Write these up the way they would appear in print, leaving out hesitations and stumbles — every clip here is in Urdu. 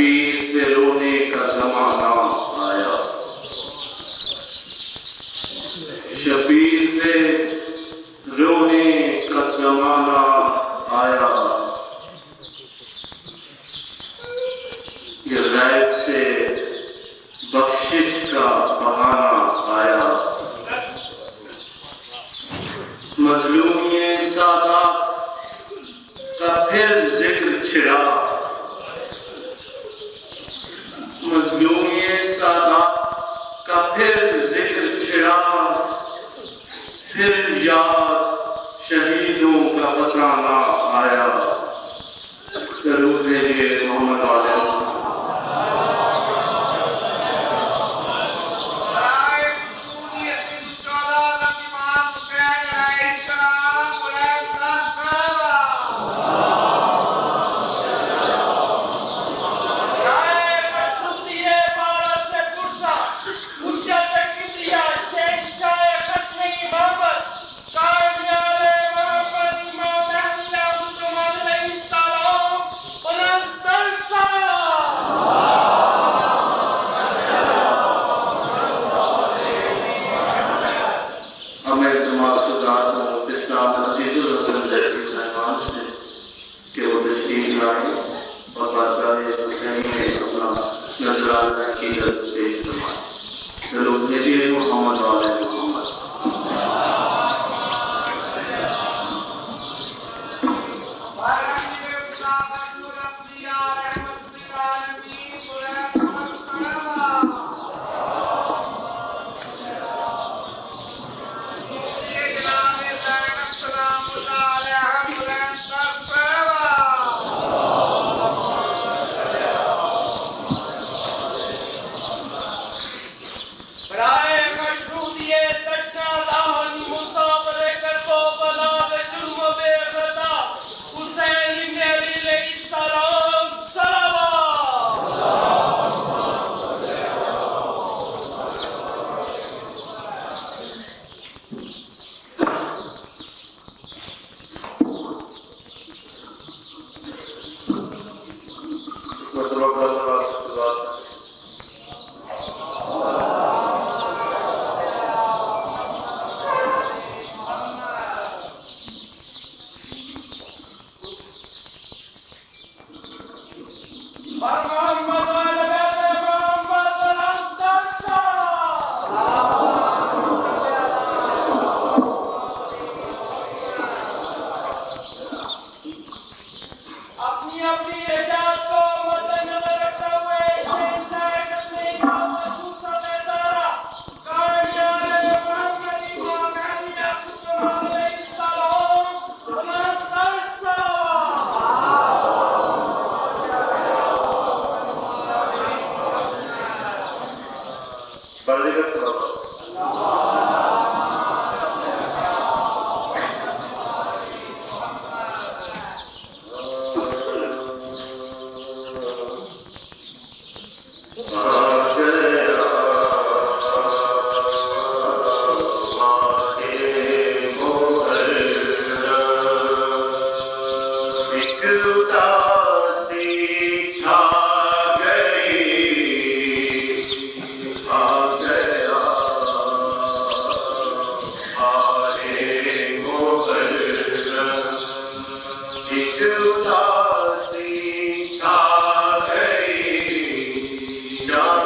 شبیر سے رونے کا زمانہ آیا، شبیر سے رونے کا زمانہ آیا، یہ غیب سے بخشش کا بہانہ آیا، مظلومی سادات کا پھر ذکر چھڑا، مظلومی سادات کا پھر ذکر چھڑا، پھر یاد شہیدوں کا فسانہ آیا۔ درود محمد علیہ محمد علیہ محمد۔ Ja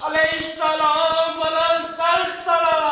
علیہ السلام بلند تر سلام.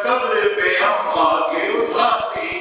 قبر پہ اما کے اٹھاتی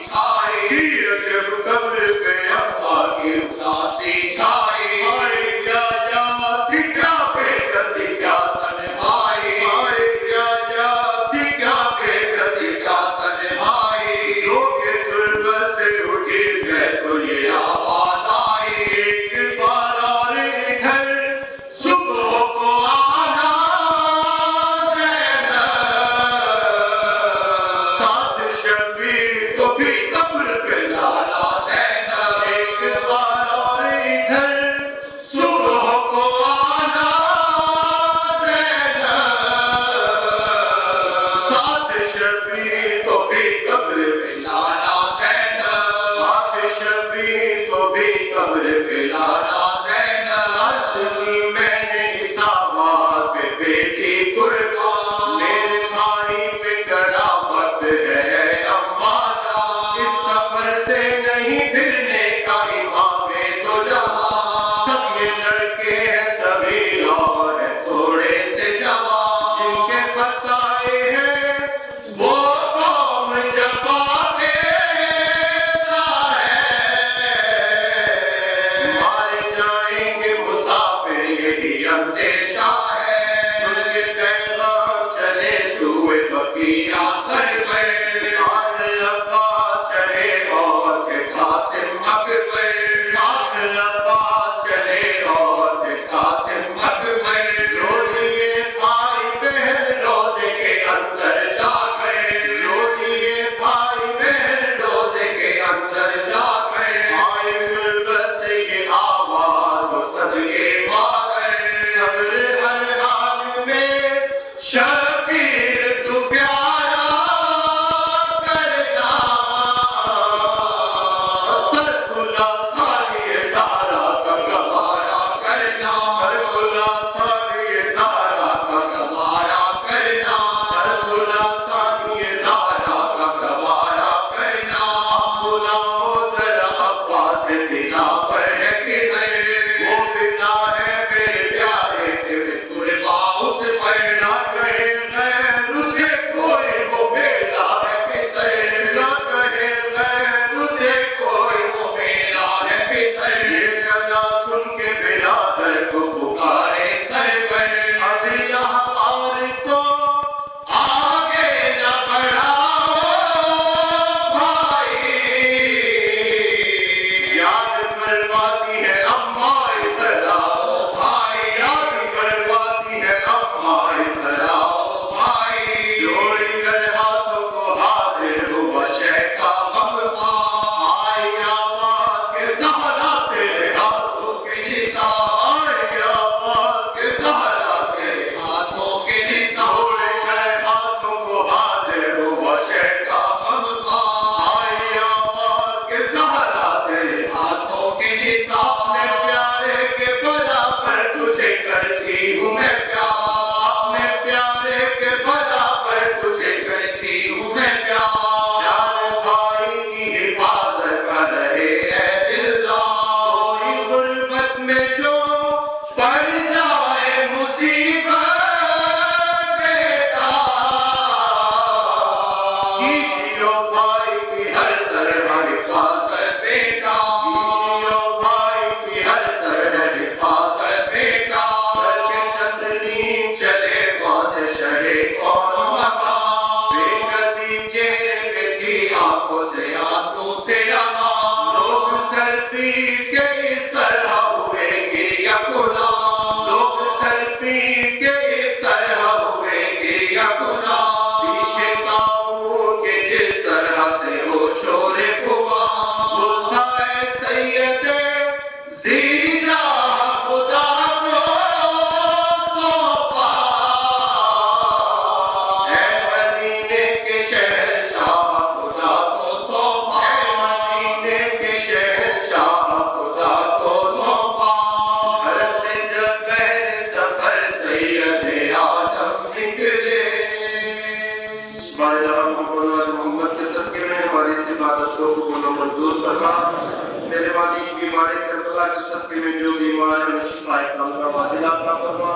بیماری کربلا کے صدقے میں جو بیمار ہیں وہ شفا کاملہ عاجلہ عطا فرما،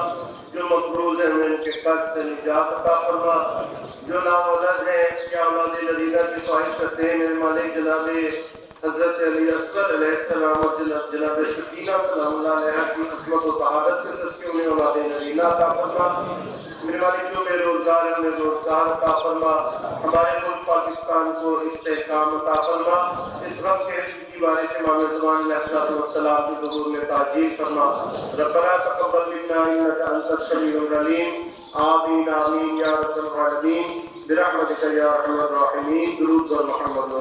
جو مقروض ہیں انہیں ان کے قرض سے نجات عطا فرما، جو نااولاد ہیں یا اولاد لذیذہ کی خواہش کرتے ہیں میرے مالک جناب حضرت علی اصغر علیہ السلام اور جناب سکینہ سلام اللہ علیہ کی عصمت و طہارت کے صدقے انہیں اولاد نبیلہ عطا فرما، میرے مالک جو بے روزگار ہیں انہیں روزگار عطا فرما، ہمارے ملک پاکستان کو استحکام عطا فرما، اس غم کے کی بارش امام زمان علیہ السلام کی ظہور میں تاجیل فرما، ربنا تقبل منا انک انت السمیع العلیم، آمین آمین یا رب العالمین برحمتک یا ارحم الراحمین، درود بر محمد و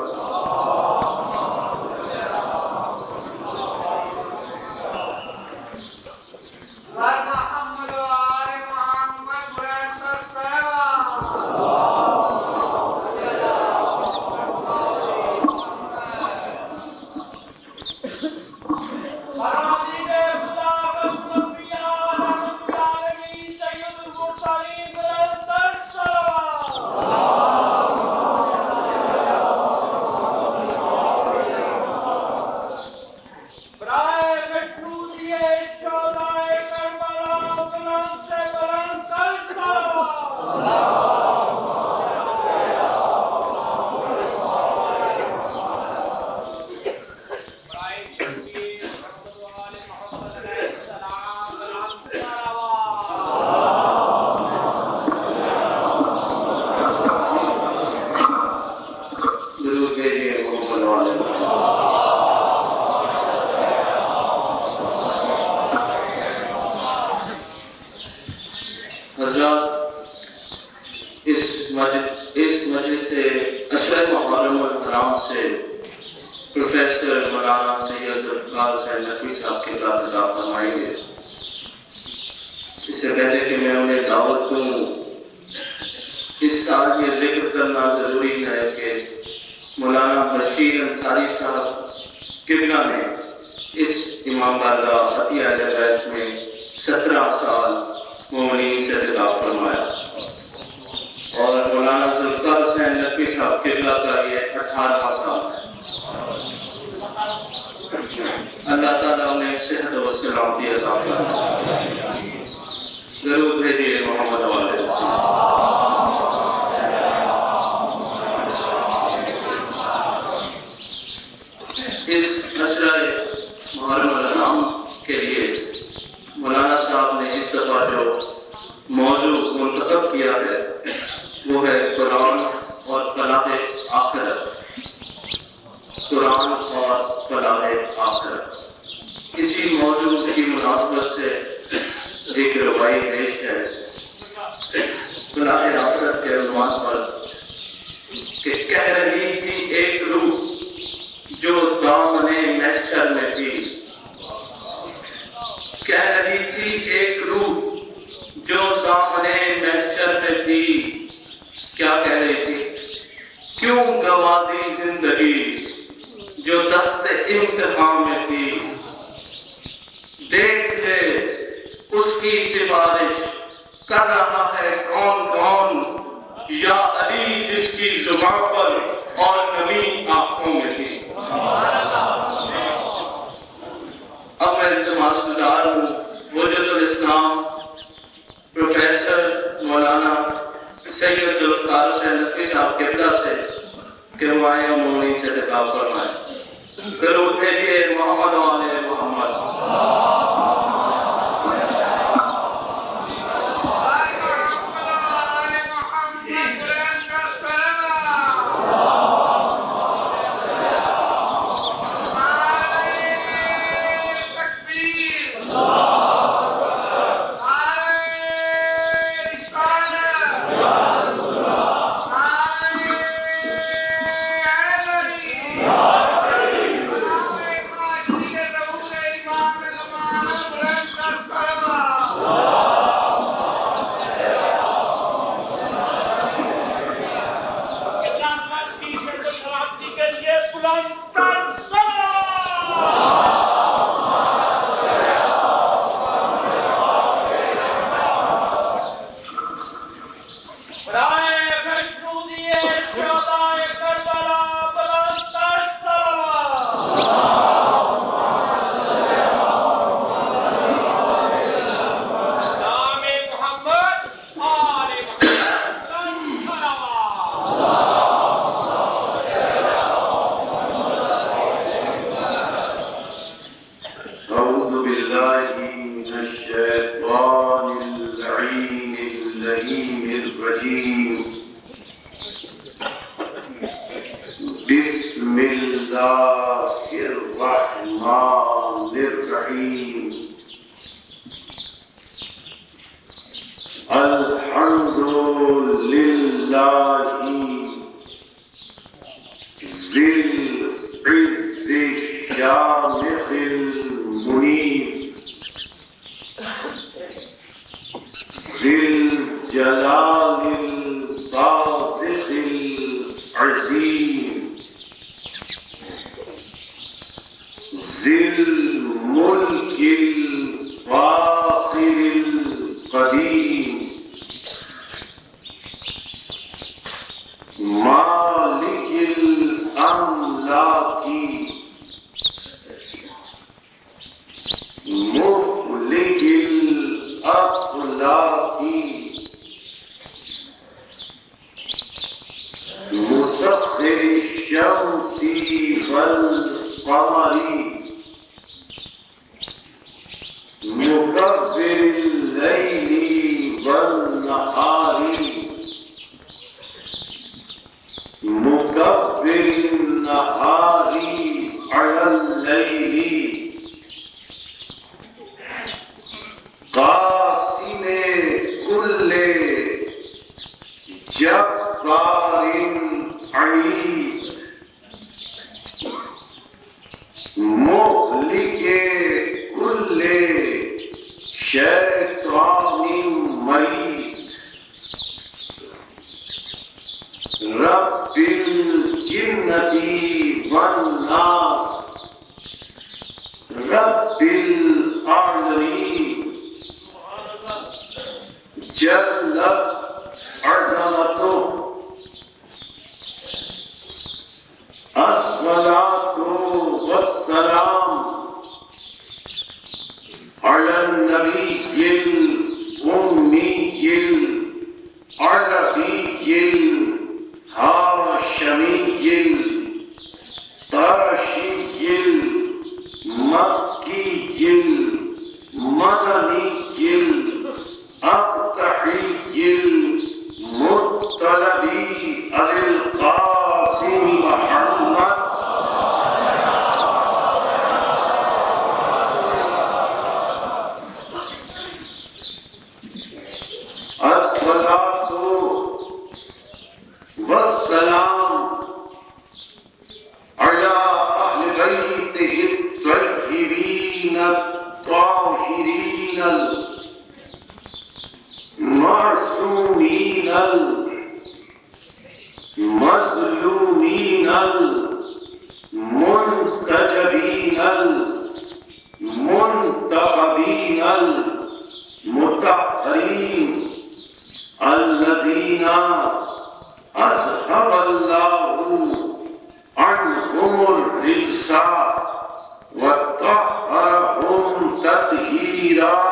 اللعين الرجيم بسم الله الرحمن الرحيم الحمد لله ذي العز الشامخ المنيب ذي الجلال الباسط العظيم ذي الملك الفاخر القديم مالك الأملاك مفلك الأخلاق مسخر الشمس والقمر مكبر الليل والنهار مكبر النهار على الليل قاسم كل جبار عنيد مهلك كل شيطان مريد رب الجنة والناس رب العالمين جلت عظمته الصلاة والسلام على النبي الأمي العربي الهاشمي الطرشي المكي المدني الأقطعي المطلبي القاسم محمد الصلاة والسلام على أهل بيته الطيبين الطاهرين المعصومين المظلومين المنتجبين المنتخبين المطهرين الذين أذهب الله عنهم الرجس وطهرهم تطهيرا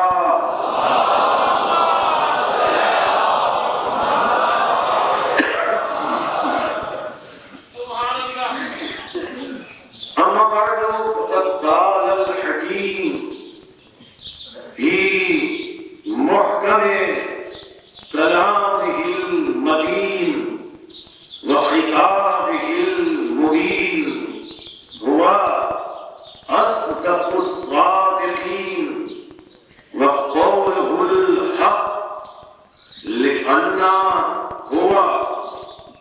أما بعد فقد قال الحكيم في محكم كلامه المتين وخطابه المبين هو أصدق الصادقين وقوله الحق لأن هو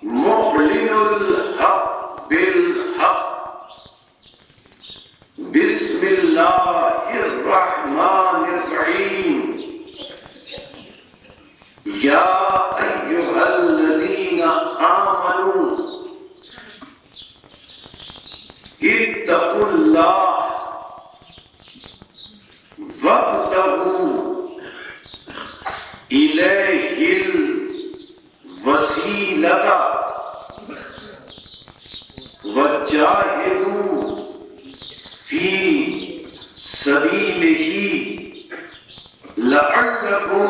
معلن الحق بالحق بسم الله الرحمن الرحيم يا أيها الذين آمنوا اتقوا الله وابتغوا إليه الوسيلة وجاهدوا في سبيله لعلكم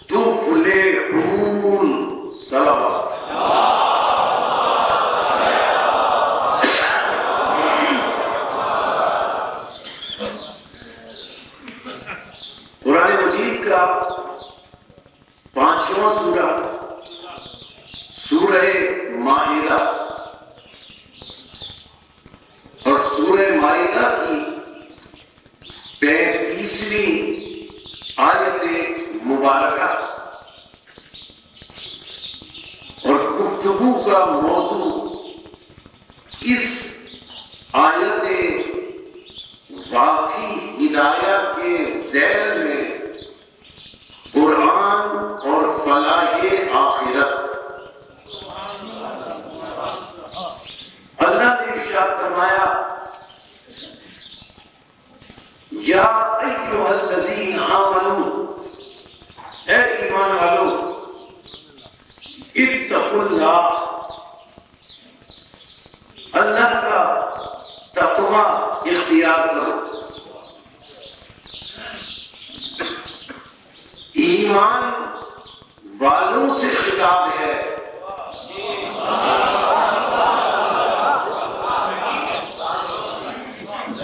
تفلحون. صلوات. قرآن مجید کا 5واں سورہ سورہ مائدہ، اور سورہ مائدہ کی 35ویں آیت مبارکہ، اور گفتگو کا موضوع اس آیت واقعی ہدایت کے ذیل میں قرآن اور فلاح آخرت۔ اللہ نے ارشاد فرمایا یا ایھا الذین آمنوا، اے ایمان والو، اتقوا اللہ، اللہ کا تقوی اختیار کرو۔ ایمان والوں سے خطاب ہے،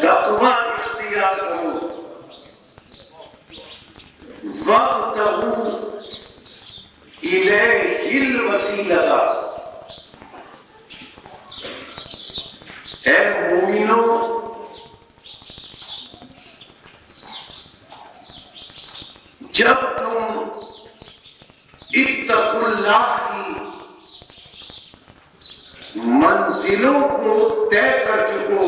تقوی اختیار کرو۔ وابتغوا الیہ الوسیلۃ، اے مومنوں، جب تم اتقوا اللہ کی منزلوں کو طے کر چکو،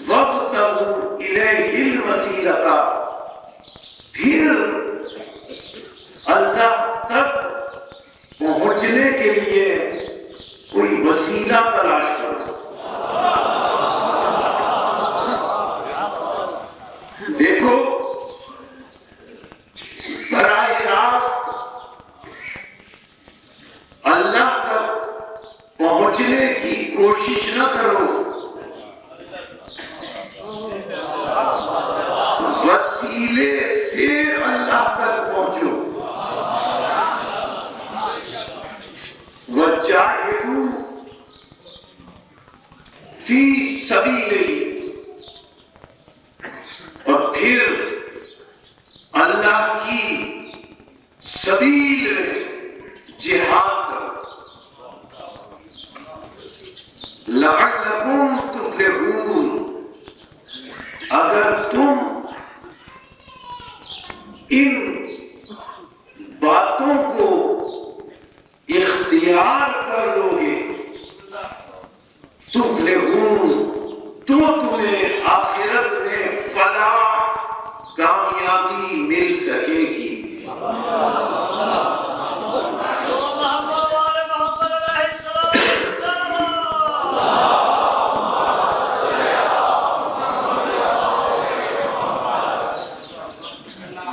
وابتغوا الیہ الوسیلۃ، پھر اللہ تک پہنچنے کے لیے کوئی وسیلہ تلاش کرو۔ دیکھو، براہ راست اللہ تک پہنچنے کی کوشش نہ کرو، وسیلے سے اللہ تک پہنچو۔ وجاہدوا فی سبیلہ، اور پھر اللہ کی سبیل میں جہاد کرو، لعلکم تفلحون، اگر تم ان باتوں کو اختیار کر لو گے، تفلحون، تو تمہیں آخرت میں فلاح، کامیابی مل سکے گی۔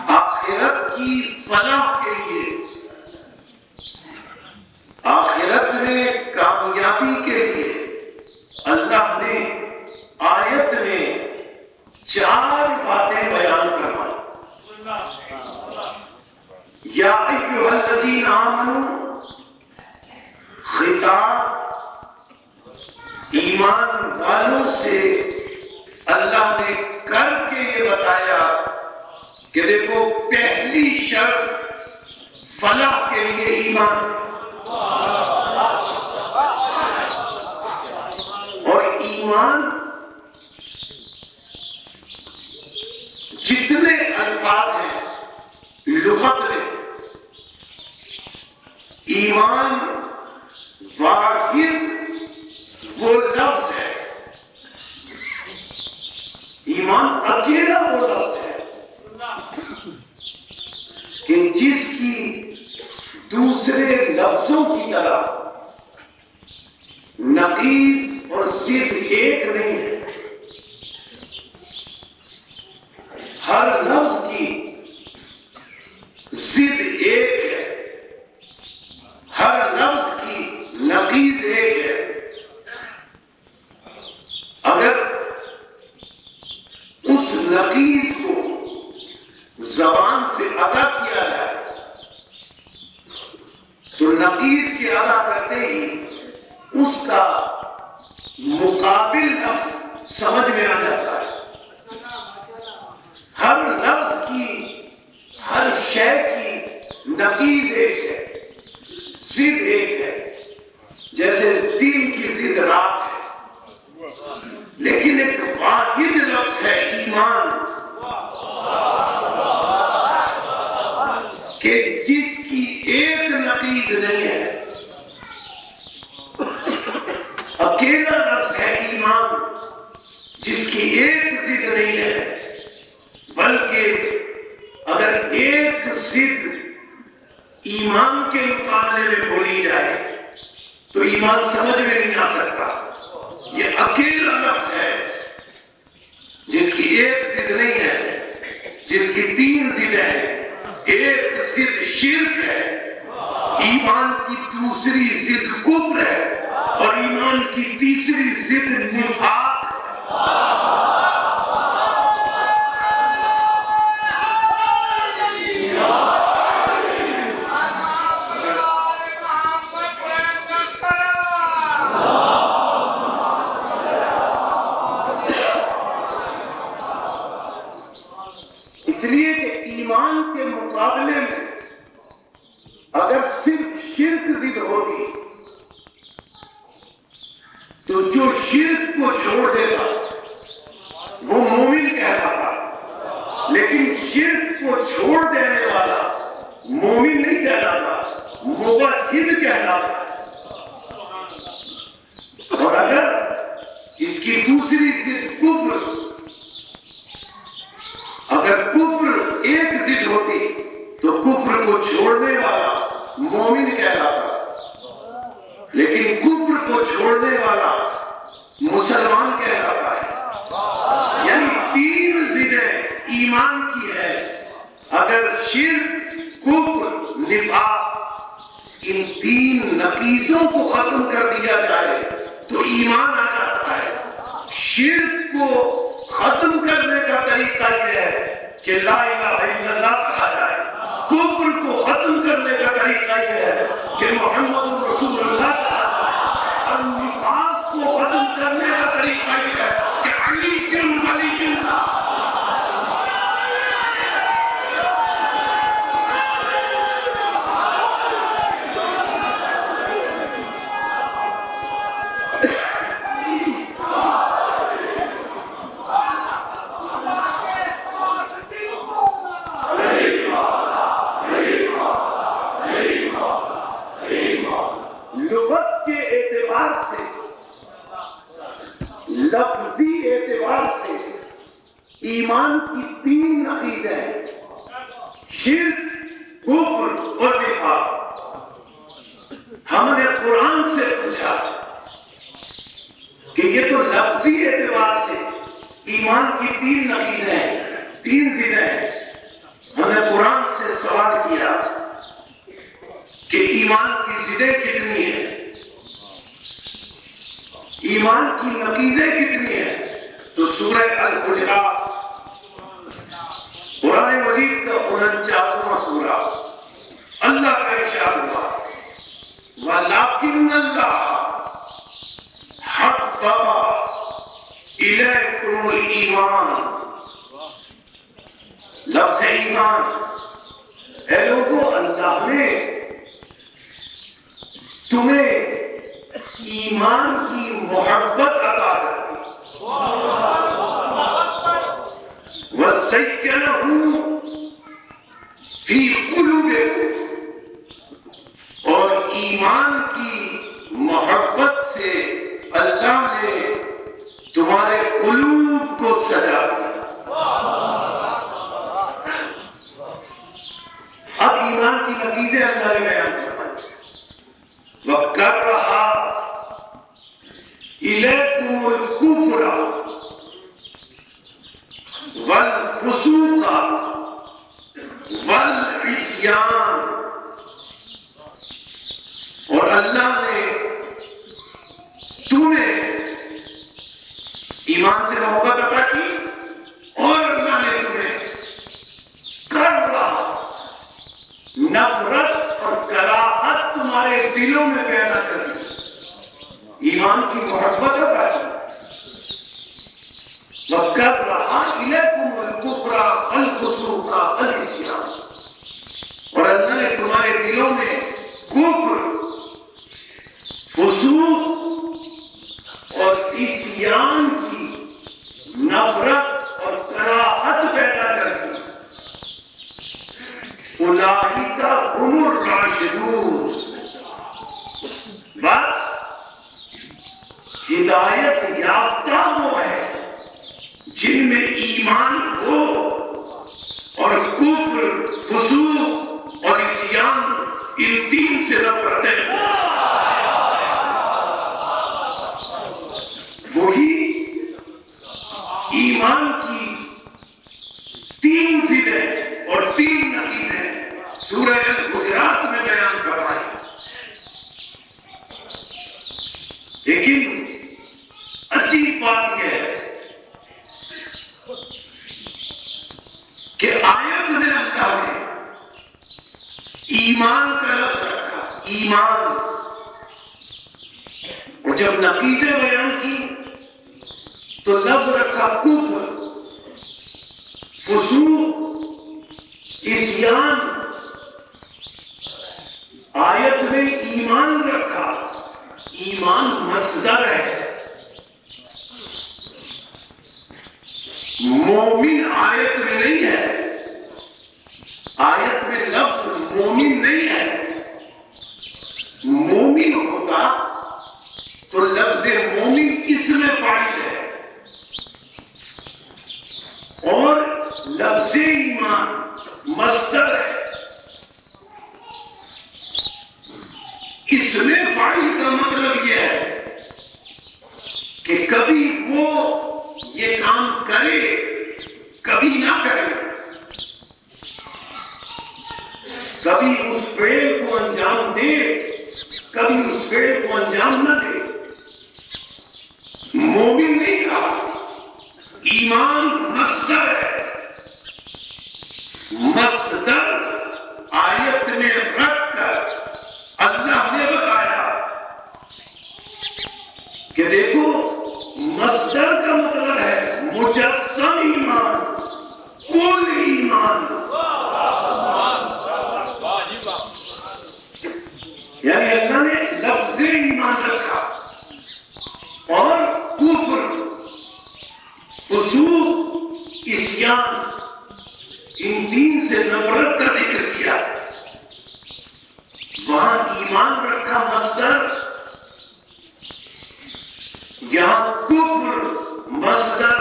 آخرت کی فلاح کے لیے، آخرت میں کامیابی کے لیے اللہ نے آیت میں 4 باتیں بیان فرمائی۔ یا ایھا الذین آمنوا، خطاب ایمان والوں سے اللہ نے کر کے یہ بتایا کہ دیکھو، پہلی شرط فلاح کے لیے ایمان، اور ایمان جتنے الفاظ ہیں لغت میں، ایمان واحد وہ لفظ ہے، ایمان اکیلا وہ لفظ ہے کہ جس کی دوسرے لفظوں کی طرح نقیض اور ضد ایک نہیں ہے، ہر لفظ کی ضد ایک ہے، ہر لفظ کی نقیض ایک ہے۔ اگر اس نقیض کو زبان سے ادا کیا جائے تو نقیض کے ادا کرتے ہی اس کا مقابل لفظ سمجھ میں آ جاتا ہے۔ ہر لفظ کی، ہر شے کی نقیض ایک ہے، ضد ایک ہے، جیسے دین کی ضد رات ہے، لیکن ایک واحد لفظ ہے ایمان، کہ جس کی ایک نقیض نہیں ہے، اکیلا لفظ ہے ایمان، جس کی ایک ضد نہیں ہے، بلکہ اگر ایک ضد ایمان کے مقابلے میں بولی جائے تو ایمان سمجھ میں نہیں آ سکتا۔ یہ اکیلا لفظ ہے جس کی ایک ضد نہیں ہے، جس کی تین ضدیں ہیں۔ ایک ضد شرک ہے، ایمان کی دوسری ضد کفر ہے، اور ایمان کی تیسری ضد نفاق ہے۔ اس لیے کہ ایمان کے مقابلے میں اگر صرف شرک ضد ہوتی تو جو شرک کو چھوڑ دیتا وہ مومن کہلاتا، لیکن شرک کو چھوڑ دینے والا مومن نہیں کہلاتا، موحد کہلاتا۔ اور اگر اس کی دوسری ضد کفر، اگر کفر ایک ضد ہوتی تو کفر کو چھوڑنے والا مومن کہلاتا، لیکن کفر کو چھوڑنے والا مسلمان کہلاتا ہے۔ یعنی تین ضدیں ایمان کی ہے، اگر شرک، کفر، نفاق، ان تین نقیضوں کو ختم کر دیا جائے تو ایمان آ جاتا ہے۔ شرک کو ختم کرنے کا طریقہ یہ ہے کہ لا الہ الا اللہ کہا جائے، کفر کو ختم کرنے کا طریقہ یہ ہے کہ محمد رسول اللہ کہا جائے، اور نفاق کو ختم کرنے کا طریقہ یہ ہے کہ علی ولی اللہ۔ لغت کے اعتبار سے، لفظی اعتبار سے ایمان کی تین نقیضیں ہیں، شرک، کفر اور نفاق۔ ہم نے قرآن سے پوچھا کہ یہ تو لفظی اعتبار سے ایمان کی تین نقیضیں ہیں، تین ضدیں ہیں۔ ہم نے قرآن سے سوال کیا کہ ایمان کی ضدیں کتنی ہیں، ایمان کی نقیضیں کتنی ہیں؟ تو سورہ الحجرات قرآن مجید کا 49واں سورہ، اللہ کا ارشاد ہوا وَلَٰكِنَّ اللَّهَ حَبَّبَ إِلَيْكُمُ الْإِيمَانَ۔ لفظ ایمان، اے لوگوں، اللہ نے تمہیں ایمان کی محبت عطا کر دی، وَزَيَّنَهُ فِي قُلُوبِكُمْ، اور ایمان کی محبت سے اللہ نے تمہارے قلوب کو سجا دیا۔ اب ایمان کی نتیجے اللہ نے بیان فرمائے، وَكَرَّهَ إِلَيْكُمُ الْكُفْرَ وَالْفُسُوقَ وَالْعِصْيَانَ، اور اللہ نے تمہیں ایمان سے محبت عطا کی، اور اللہ نے تمہیں نفرت اور کراہت تمہارے دلوں میں پیدا کر دی، ایمان کی محبت عطا کی۔ وَكَرَّهَ إِلَيْكُمُ الْكُفْرَ وَالْفُسُوقَ وَالْعِصْيَانَ، اور اللہ نے تمہارے اولئک هم الراشدون. بس ہدایت یافتہ وہ ہے جن میں ایمان ہو اور کفر، فسوق اور عصیان ان تین سے نفرتیں ہو. وہی ایمان کی تین ضلع اور تین نقیضیں سورہ الحجرات میں بیان فرمائی. لیکن عجیب بات یہ ہے کہ آیت میں اللہ نے ایمان کا لفظ رکھا، ایمان، اور جب نقیضیں بیان کی تو لفظ رکھا کفر، فسوق، عصیان. آیت میں ایمان رکھا. ایمان مصدر ہے. مومن آیت میں نہیں ہے. آیت میں لفظ مومن نہیں ہے. مومن ہوگا تو لفظ مومن اسم فاعل ہے اور لفظ ایمان مصدر ہے. اسم فاعل کا مطلب یہ ہے کہ کبھی وہ یہ کام کرے، کبھی نہ کرے، کبھی اس فعل کو انجام دے، کبھی اس فعل کو انجام نہ دے. مومن نہیں کہا. ایمان مصدر ہے. مصدر آیت میں رکھ کر اللہ نے بتایا کہ دیکھو مصدر کا مطلب ہے مجسم ایمان، کل ایمان. یعنی اللہ نے لفظ ایمان رکھا اور کفر، فسوق، عصیان ان تین سے نفرت کا ذکر کیا. وہاں ایمان رکھا مصدر، یہاں کفر مصدر.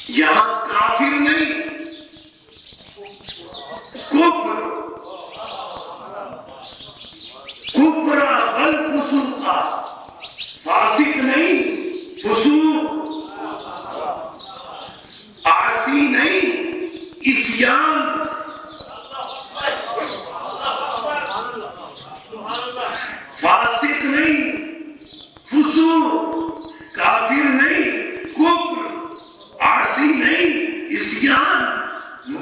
یہاں کافر نہیں، کفر بل فسوق، فاسق نہیں، فسوق، عاصی نہیں، عصیان. فاسق نہیں، فسوق، کافر نہیں، کفر، عاصی نہیں، عصیان،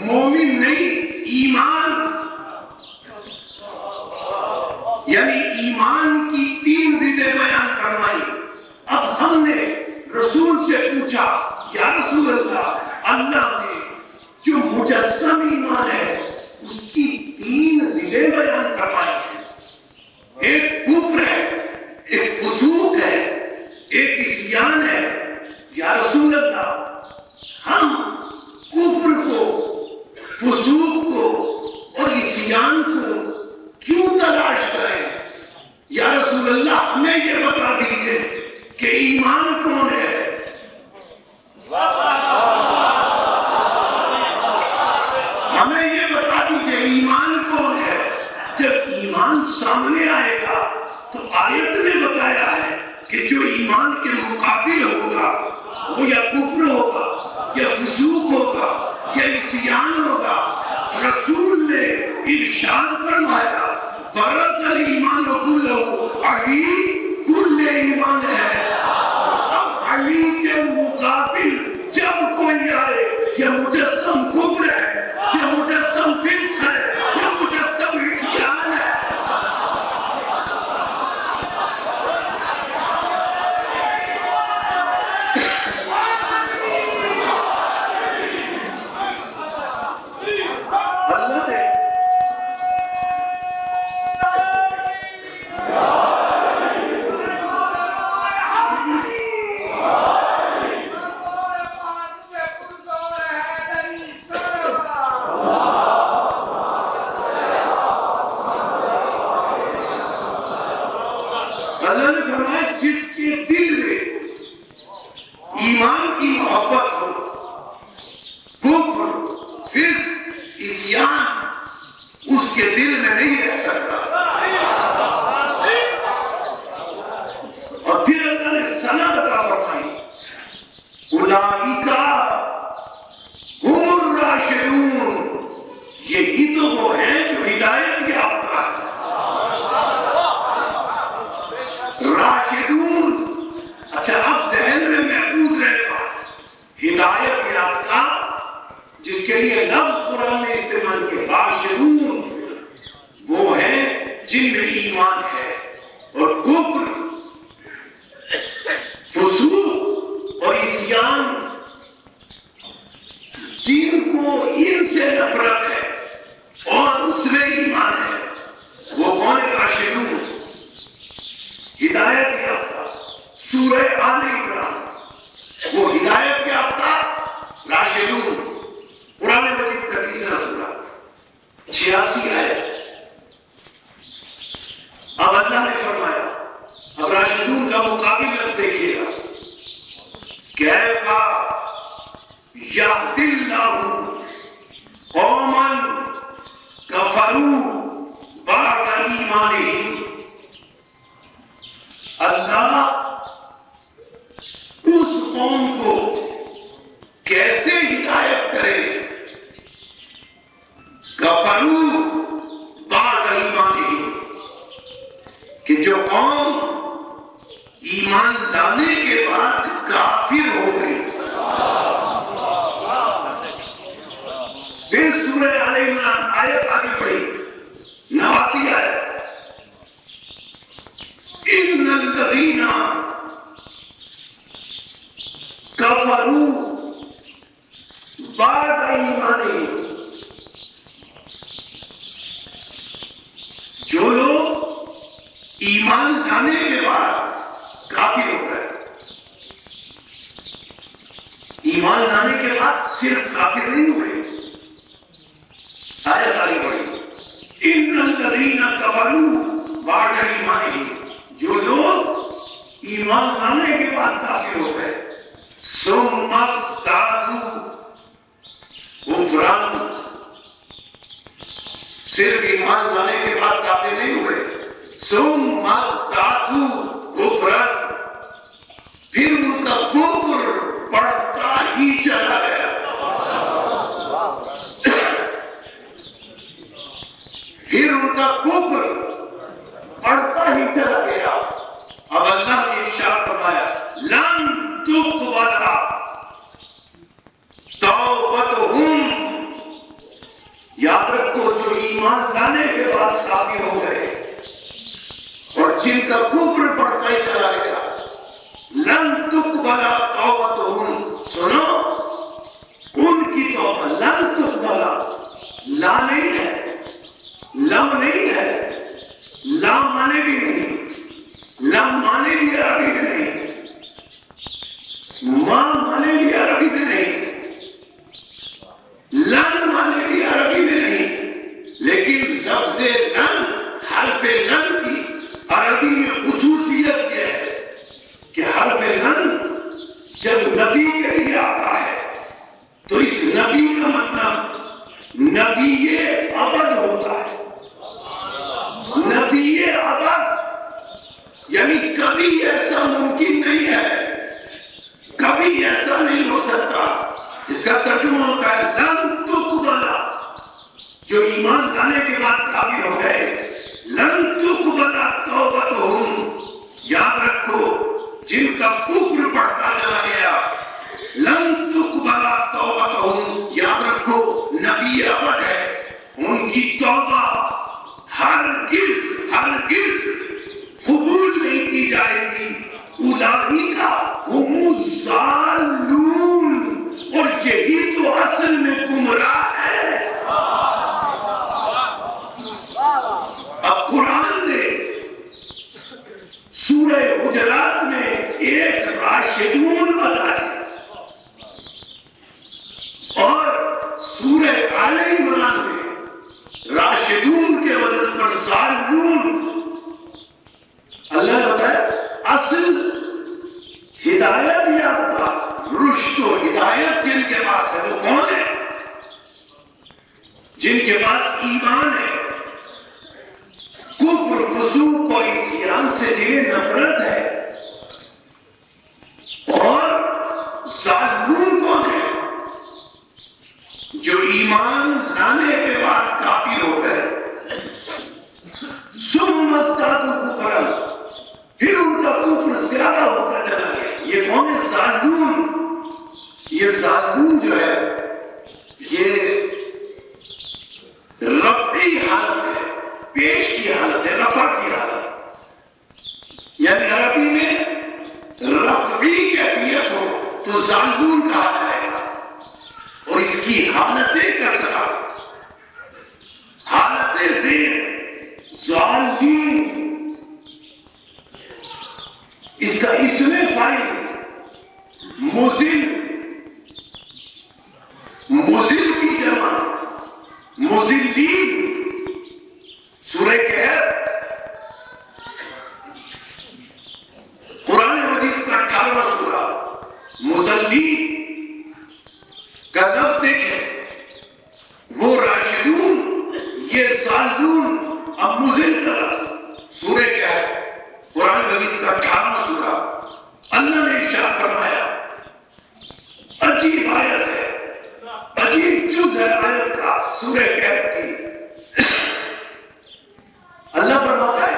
مومن نہیں، ایمان. یعنی ایمان کی تین ضدیں بیان فرمائی. اب ہم نے رسول سے پوچھا یا رسول اللہ، اللہ نے جو مجسم ایمان ہے اس کی تین ضدیں بیان فرمائی ہیں. ایک کفر ہے، ایک فسوق ہے، ایک عصیان ہے. یا رسول اللہ ہم کفر کو، فسوق کو اور عصیان کو کیوں تلاش کریں؟ یا رسول اللہ ہمیں یہ بتا دیجئے کہ ایمان کون ہے؟ ہمیں یہ بتا دیجئے ایمان کون ہے. جب ایمان سامنے آئے گا تو آیت نے بتایا ہے کہ جو ایمان کے مقابل ہوگا وہ یا کفر ہوگا، یا فسوق ہوگا، یا عصیان ہوگا. رسول نے ارشاد فرمایا برز الایمان کلہ، علی کل ایمان ہے. اب علی کے مقابل جب کوئی آئے، یہ مجسم کفر ہے، یہ مجسم فسق ہے، یہ مجسم عصیان ہے. فسق عصیان اس کے دل میں نہیں رہ سکتا. اور پھر اللہ نے سند عطا فرمائی اولئک هم الراشدون، یہی تو وہ ہیں جو ہدایت یافتہ ہیں. راشدون، اچھا اب ذہن میں محفوظ رہے گا ہدایت یافتہ جس کے لیے لفظ قرآن نے استعمال کیا راشدون وہ ہیں جن میں ایمان ہے اور کفر فسوق اور عصیان جن کو ان سے نفرت ہے اور اس میں ایمان ہے وہ کون راشدون ہدایت یافتہ. سورہ آل عمران وہ ہدایت یافتہ راشدون قرآن مجید کا تیسرا سورہ 86 آیت. اب اللہ نے فرمایا اب راشدون کا مقابل لفظ دیکھیے گا کیفا یہدی اللہ قوما کفروا بعد ایمانہم. اللہ اس قوم کو کیسے ہدایت کرے کفروا بعد ایمانہم کہ جو قوم ایمان لانے کے بعد کافر ہو گئی. پھر سورہ آل عمران آیت آگے پڑھی 89 آیت ان الذین کفروا بعد ایمانہم، جو لوگ ایمان لانے کے بعد کافر ہو گئے. ایمان لانے کے بعد صرف کافر نہیں ہوئے. آیت آگے بڑھی ان الذین کفروا بعد ایمانہم، جو لوگ ایمان لانے کے بعد کافر ہو گئے ثم ازدادوا کفرا، صرف ایمان لانے کے بعد کافر نہیں ہوئے ثم ازدادوا کفرا، پھر ان کا کفر بڑھتا ہی چلا گیا. پھر ان کا کفر بڑھتا ہی چلا گیا. اب اللہ نے ارشاد فرمایا لن تقبل توبتہم، یاد رکھو جو ایمان لانے کے بعد کافر ہو گئے اور جن کا کفر بڑھتا ہی چلا گیا لن تقبل توبتہم، سنو ان کی توبہ لن تقبل لا نہیں ہے لم نہیں ہے لا مانے بھی نہیں لم مانے بھی عربی میں نہیں ماں مانے بھی عربی میں نہیں لن مانے بھی عربی میں نہیں، لیکن لفظ لن حرف لن کی عربی میں خصوصیت یہ ہے کہ حرف لن جب نبی کے لیے آتا ہے تو اس نبی کا مطلب نبی ابد ہوتا ہے. نبی ابد یعنی کبھی ایسا ممکن نہیں ہے، کبھی ایسا نہیں ہو سکتا. اس کا ترجمہ ہوتا ہے لن تقبل، جو ایمان لانے کے بعد کافر ہو گئے لن تقبل توبتہم، یاد رکھو جن کا کفر بڑھتا چلا گیا لن تقبل توبتہم، یاد رکھو نبی ابد ہے، ان کی توبہ ہرگز قبول نہیں کی جائے گی. اولئک هم الضالون، اور یہی تو اصل میں گمراہ ہے. اب قرآن نے سورہ حجرات میں ایک راشدون بتایا اور سورہ آل عمران میں راشدون کے وزن پر ضالون. اللہ نے بتایا اصل ہدایت یافتہ رشد و ہدایت جن کے پاس ہے وہ کون ہے؟ جن کے پاس ایمان ہے، کفر، فسوق اور عصیان سے جنہیں نفرت ہے، اور ظالمون کون ہے؟ جو ایمان لانے کے بعد کافر ہو گئے، ثم ازدادوا کفرا، پھر ان کا کفر زیادہ ہوتا چلا گیا۔ یہ کون ہے؟ ظالمون۔ یہ ظالمون جو ہے یہ رفعی حالت ہے، پیش کی حالت ہے، رفع کی حالت، یعنی عربی میں رفعی کیفیت ہو تو ظالمون کہا جائے گا، اور اس کی حالت کثرت، حالت زیر، ظالمین، اس کا اسم فاعل مضل، مضل کی جمع مضلین۔ سورہ کہف قرآن مجید کا 18واں سورہ، مضلین کا لفظ دیکھیں، وہ راشدون، یہ ظالمون، اب مضل کا لفظ۔ سورہ کہف قرآن مجید کا 18واں سورہ، اللہ نے ارشاد فرمایا، عجیب آیت ہے، عجیب جز ہے آیت کا سورہ کہف کی۔ اللہ فرماتا ہے،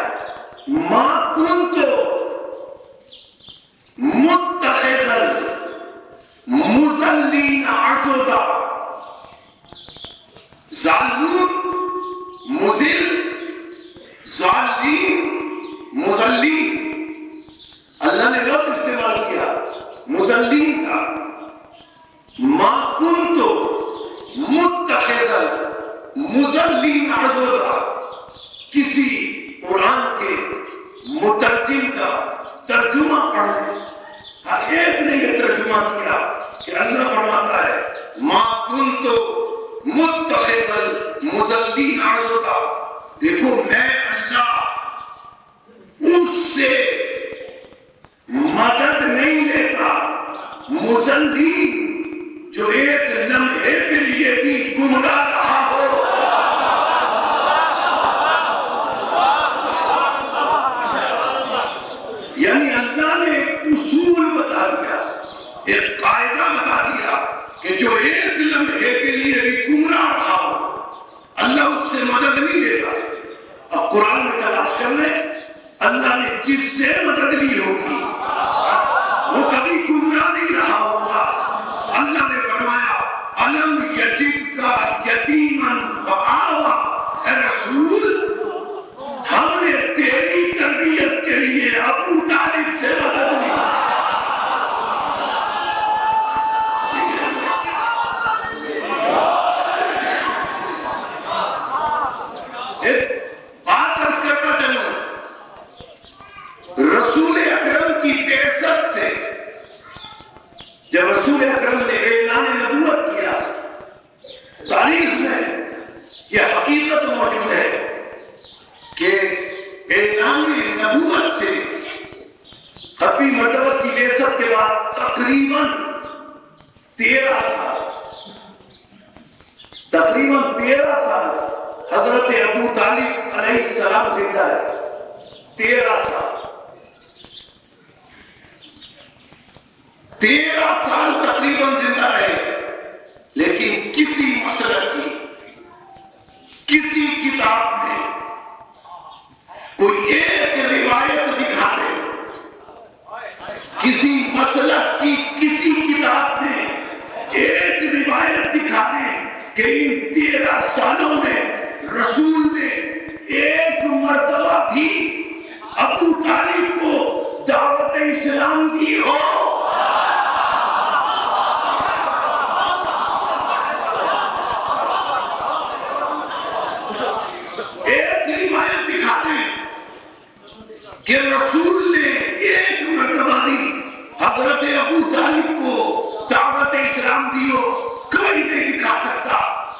ما کنت متخذا المضلین عضدا۔ ظالمون، مضل، ظالمین، مضلین، اللہ نے لفظ استعمال کیا مضلین کا۔ ما کنت متخذا المضلین عضدا، کسی قرآن کے مترجم کا ترجمہ پڑھنے، ہر ایک نے یہ ترجمہ کیا کہ اللہ فرماتا ہے، ما کنت متخذا المضلین عضدا، دیکھو میں اللہ اس سے مدد نہیں لیتا مضلین جو ایک لمحے کے لیے بھی گمراہ رہا ہو۔ یعنی اللہ نے ایک اصول بتا دیا، ایک قاعدہ بتا دیا کہ جو ایک لمحے کے لیے بھی گمراہ رہا ہو، اللہ اس سے مدد نہیں لیتا۔ اب قرآن میں تلاش کر لیں، اللہ نے جس سے مدد لی ہوگی وہ کبھی گمراہ نہیں رہا ہوگا۔ اللہ نے فرمایا، الم یجدکا یتیما فآویٰ، اے رسول ہم نے تیری تربیت کے لیے ابو طالب سے مدد لی۔ ایک بات عرض کرتا چلوں، رسول اکرم کی بعثت سے، جب رسول اکرم نے اعلان نبوت کیا، تاریخ میں یہ حقیقت موجود ہے کہ اعلان نبوت سے ختمی مرتبہ کی بعثت کے بعد تقریباً 13 سال حضرت ابو طالب علیہ السلام زندہ ہے۔ 13 سال تقریباً زندہ رہے، لیکن کسی مسلک کی، کسی کتاب میں کوئی ایک روایت دکھا دے، کسی مسلک کی کسی کتاب میں ایک روایت دکھا دے کہ ان 13 سالوں میں رسول نے ایک مرتبہ بھی ابو طالب کو دعوت اسلام دی ہو۔ ایک روایت دکھا دیں کہ رسول نے ایک مرتبہ دی حضرت ابو طالب کو دعوت اسلام دی ہو، کوئی نہیں دکھا سکتا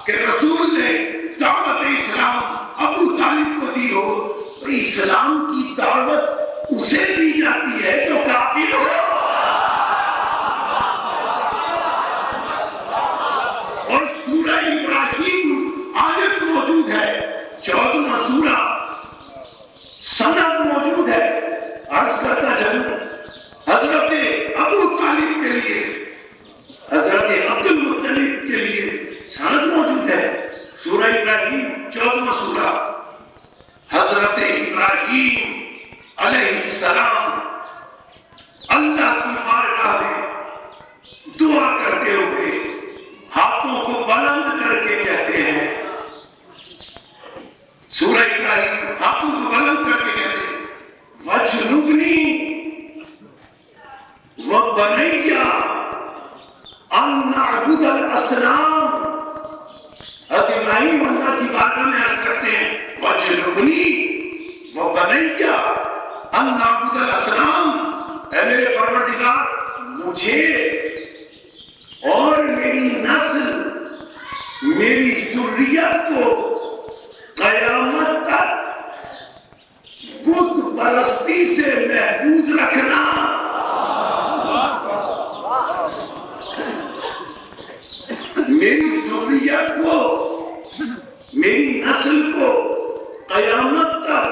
کہ رسول نے دعوت اسلام ابو طالب کو دی ہو۔ تو اسلام کی دعوت اسے دی جاتی ہے جو کافر ہو، اور سورہ ابراہیم آیت 14واں سورہ سند موجود ہے. عرض کرتا چلوں حضرت ابو طالب کے لیے حضرت عبد المطلب کے لیے سند موجود ہے. سورہ ابراہیم 14واں سورہ. حضرت ابراہیم علیہ السلام اللہ کی بارگاہ میں دعا کرتے ہوئے ہاتھوں کو بلند کر کے کہتے ہیں. سورہ ابراہیم ہاتھوں کو بلند کر کے کہتے ہیں وَجْنُبْنِي وَبَنَيَّ أَن نَعْبُدَ الْأَصْنَامَ. حضرت ابراہیم اللہ کی بارگاہ میں عرض کرتے ہیں وَجْنُبْنِي وَبَنَيَّ أَن نَعْبُدَ الْأَصْنَامَ. اے میرے پروردگار مجھے اور میری نسل میری ذریت کو قیامت تک بت پرستی سے محفوظ رکھنا. میری ذریت کو میری نسل کو قیامت تک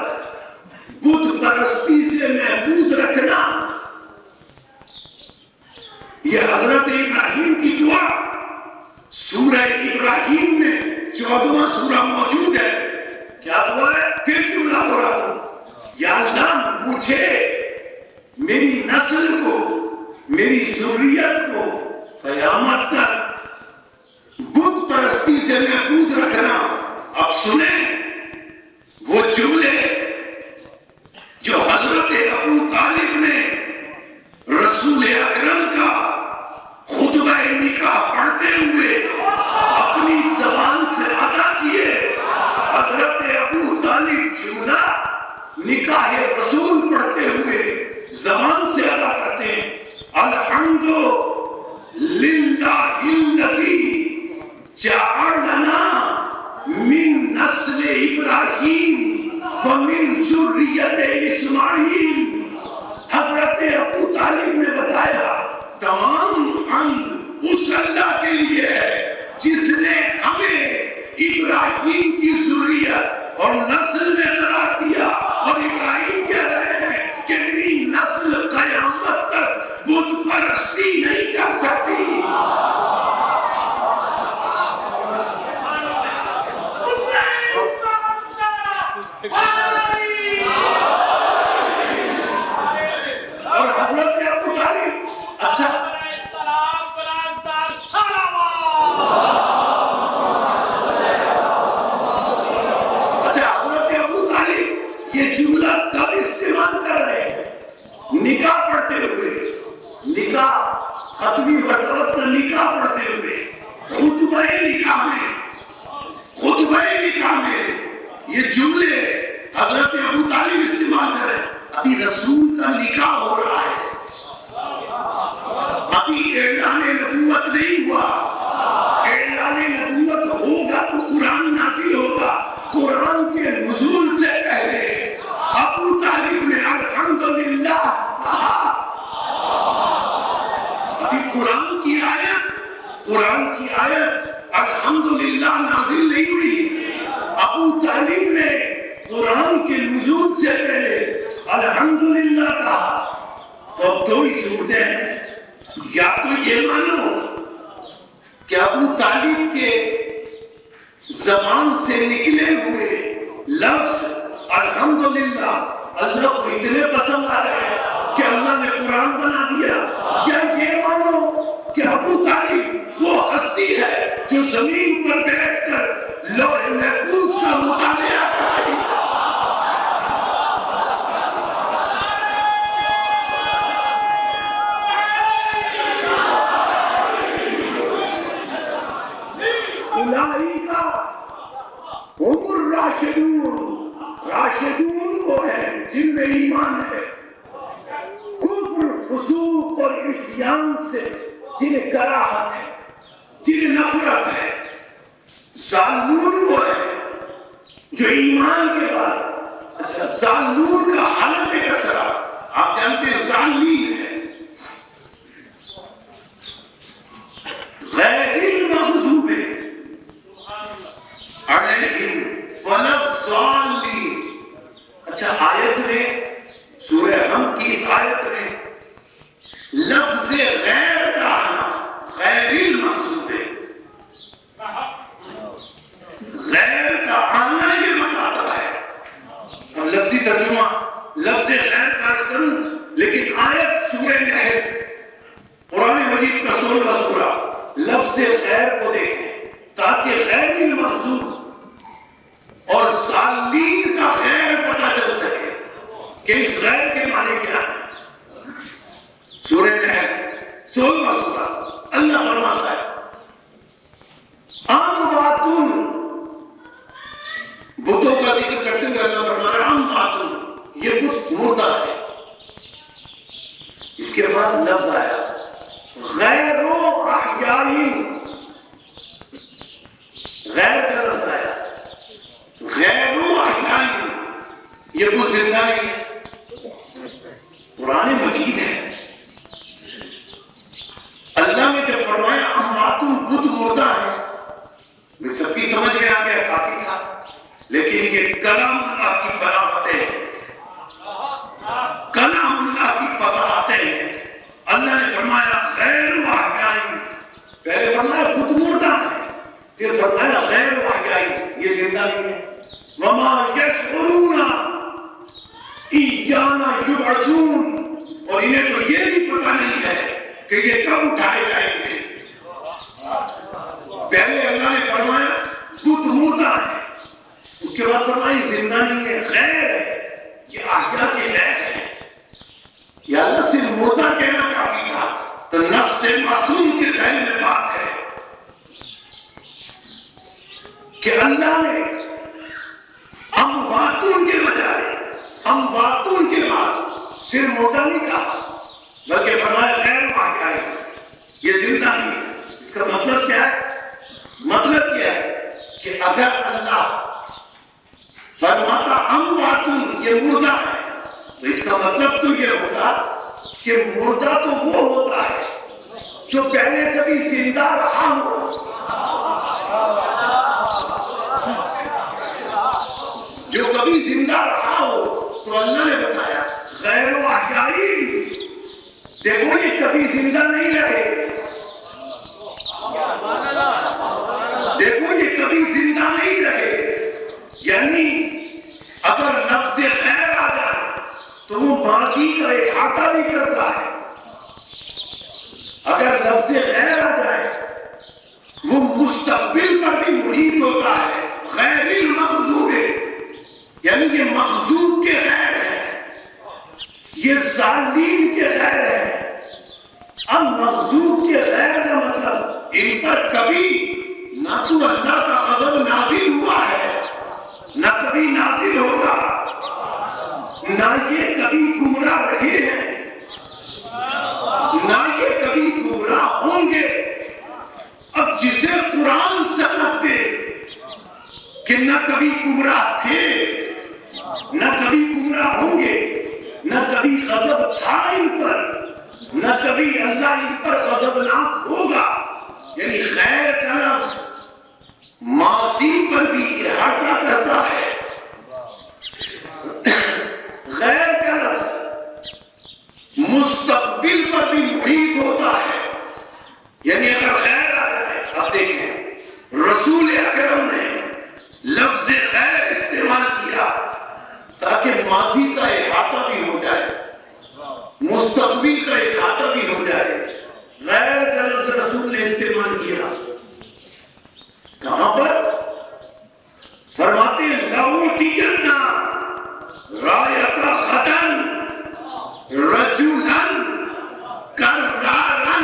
بت پرستی سے محفوظ رکھنا. یہ حضرت ابراہیم کی دعا سورہ ابراہیم میں 14واں سورہ موجود ہے. کیا دعا ہے؟ پھر جملہ دوہرا دوں. یا اللہ مجھے میری نسل کو میری ذریت کو قیامت تک بت پرستی سے محفوظ رکھنا. اب سنیں وہ جملے جو حضرت ابو طالب نے رسول اکرم کا خطبہ نکاح پڑھتے ہوئے اپنی زبان سے ادا کیے. حضرت ابو طالب جملہ نکاح رسول پڑھتے ہوئے زبان سے ادا کرتے ہیں الحمد للہ الذی جعلنا من نسل ابراہیم ومن ذریت اسماعیل. حضرت ابو طالب نے بتایا تمام حمد اس اللہ کے لیے ہے جس نے ہمیں ابراہیم کی ذریت اور نسل میں قرار دیا. اور ابراہیم کہہ رہے ہیں کہ میری نسل قیامت تک بت پرستی نہیں کر سکتی. اور حضرت ابو طالب اچھا یہ جملہ کب استعمال کر رہے ہیں؟ نکاح پڑھتے ہوئے نکاح ختمی وقت نکاح پڑھتے ہوئے خطبہ نکاح میں یہ جملے حضرت ابو طالب استعمال کر رہے ہیں. ابھی رسول کا نکاح ہو رہا ہے. ابھی اعلان نبوت نہیں ہوا. اعلان نبوت ہوگا تو قرآن نازل ہوگا. قرآن کے نزول سے پہلے ابو طالب نے الحمدللہ کہا. ابھی قرآن کی آیت الحمدللہ نازل نہیں ہوئی. ابو طالب نے قرآن کے نزول سے پہلے الحمدللہ کہا. تو اب دو ہی صورتیں ہیں. یا تو یہ مانو کہ ابو طالب کے زبان سے نکلے ہوئے لفظ الحمدللہ اللہ کو اتنے پسند آ رہے ہیں کہ اللہ نے قرآن بنا دیا. یا یہ مانو کہ ابو طالب وہ ہستی ہے جو زمین پر بیٹھ کر لوح محفوظ کا مطالعہ کرتی ہے. راشدون وہ ہے جن میں ایمان ہے. کفر فسوق اور عصیان سے جنہیں کراہت ہے جنہیں نفرت ہے. ضالون وہ ہے جو ایمان کے بعد اچھا ضالون کا حالت کسرا آپ جانتے ہیں ضالین ہے. غیر المغضوب علیہم ولا الضالین اچھا آیت میں سورہ حمد کی اس آیت میں لفظ غیر کا آنا غیر المقصود ہے. غیر کا آنا یہ مطلب ہے. اب لفظی ترجمہ لفظ غیر کا کروں لیکن آیت سورہ نحل قرآن مجید کا 16واں سورہ لفظ غیر کو دیکھیں تاکہ غیر المقصود اور ضالین کا غیر پتہ چل سکے کہ اس غیر کے معنی کیا ہے. سورہ نحل 16واں سورہ اللہ فرماتا ہے امواتن بتوں کا ذکر کرتے ہوئے اللہ فرما رہا ہے امواتن یہ بت مردہ ہے. اس کے بعد لفظ آیا غیر احیاء غیر کا لفظ آیا غیر احیاء یہ بت زندہ نہیں ہے. قرآن مجید ہے. اللہ نے جب فرمایا امواتن بت مردہ ہے میں سب کی سمجھ میں آ گیا کافی تھا لیکن یہ کلام اللہ کی بلاغتیں کلام اللہ کی فصاحتیں. اللہ نے فرمایا غیر احیاء پہلے فرمایا بت مردہ ہے پھر فرمایا غیر احیاء یہ زندہ نہیں ہے. وما یشعرون ایانا یبعثون اور انہیں تو یہ بھی پتہ نہیں ہے کہ یہ کب اٹھائے جائیں گے. پہلے اللہ نے فرمایا بت مردہ ہے اس کے بعد فرمایا زندہ نہیں ہے غیر ہے یہ احیاء کے غیر ہے. یا اللہ صرف مردہ کہنا کافی تھا تو نفس معصوم کے ذہن میں بات ہے کہ اللہ نے امواتن کے بجائے امواتن کے بعد صرف مردہ نہیں کہا بلکہ فرمایا غیر احیاء یہ زندہ نہیں ہے. اس کا مطلب کیا ہے؟ مطلب یہ ہے کہ اگر اللہ فرماتا امواتن یہ مردہ ہے تو اس کا مطلب تو یہ ہوتا کہ مردہ تو وہ ہوتا ہے جو پہلے کبھی زندہ رہا ہو. جو کبھی زندہ رہا ہو تو اللہ نے بتایا غیر احیاء دیکھو یہ کبھی زندہ نہیں رہے. دیکھو یہ کبھی زندہ نہیں رہے یعنی اگر لفظ غیر آ جائے تو وہ ماضی کا احاطہ بھی کرتا ہے. اگر لفظ غیر آ جائے وہ مستقبل پر بھی محیط ہوتا ہے. غیر المغضوب یعنی یہ مغضوب کے غیر ہے یہ ظالم کے غیر ہے. اب مغضوب کے غیر کا مطلب ان پر کبھی نہ تو اللہ کا غضب نازل ہوا ہے نہ کبھی نازل ہوگا نہ یہ کبھی گمراہ رہے ہیں نہ یہ کبھی گمراہ ہوں گے. اب جسے قرآن سبق دے کہ نہ کبھی گمراہ تھے نہ کبھی گمراہ ہوں گے نہ کبھی غضب تھا ان پر نہ کبھی اللہ ان پر غضبناک ہوگا یعنی غیر کا لفظ ماضی پر بھی احاطہ کرتا ہے. غیر کا لفظ مستقبل پر بھی محیط ہوتا ہے یعنی اگر غیر آ جائے. اب دیکھیں رسول اکرم نے لفظ غیر استعمال کیا تاکہ ماضی کا احاطہ بھی ہو جائے مستقبل کا احاطہ بھی ہو جائے. غیر کا لفظ رسول نے استعمال کیا کہاں پر فرماتے ہیں لَأُوتِيَنَّ رَایَةَ غَدًا رَجُلًا کَرَّارًا.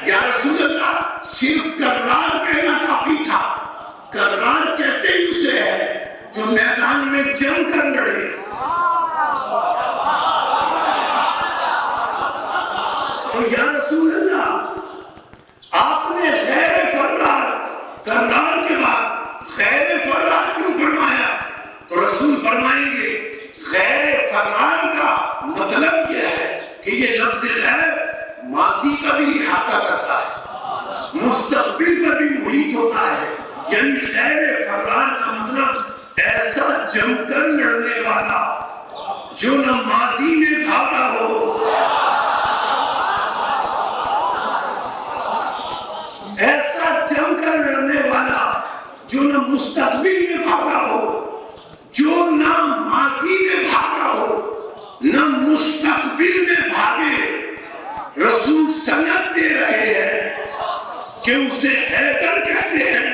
یا رسول اللہ صرف کرار کہنا کافی تھا. کرار کہتے ہی اسے ہے جو میدان میں جنگ کر لڑے. یا رسول اللہ آپ نے غیر فرار کرار کے بعد غیر فرار کیوں فرمایا تو رسول فرمائیں گے غیر فرار کا مطلب یہ ہے کہ یہ لفظ غیر ماضی کا بھی احاطہ کرتا ہے مستقبل کا بھی محیط ہوتا ہے یعنی غیر فرار کا مطلب ایسا جم کر لڑنے والا جو نہ ماضی میں بھاگا ہو، ایسا جم کر لڑنے والا جو نہ مستقبل میں بھاگا ہو، جو نہ ماضی میں بھاگا ہو نہ مستقبل میں بھاگے۔ رسول سند دے رہے ہیں کہ اسے حیدر کہتے ہیں،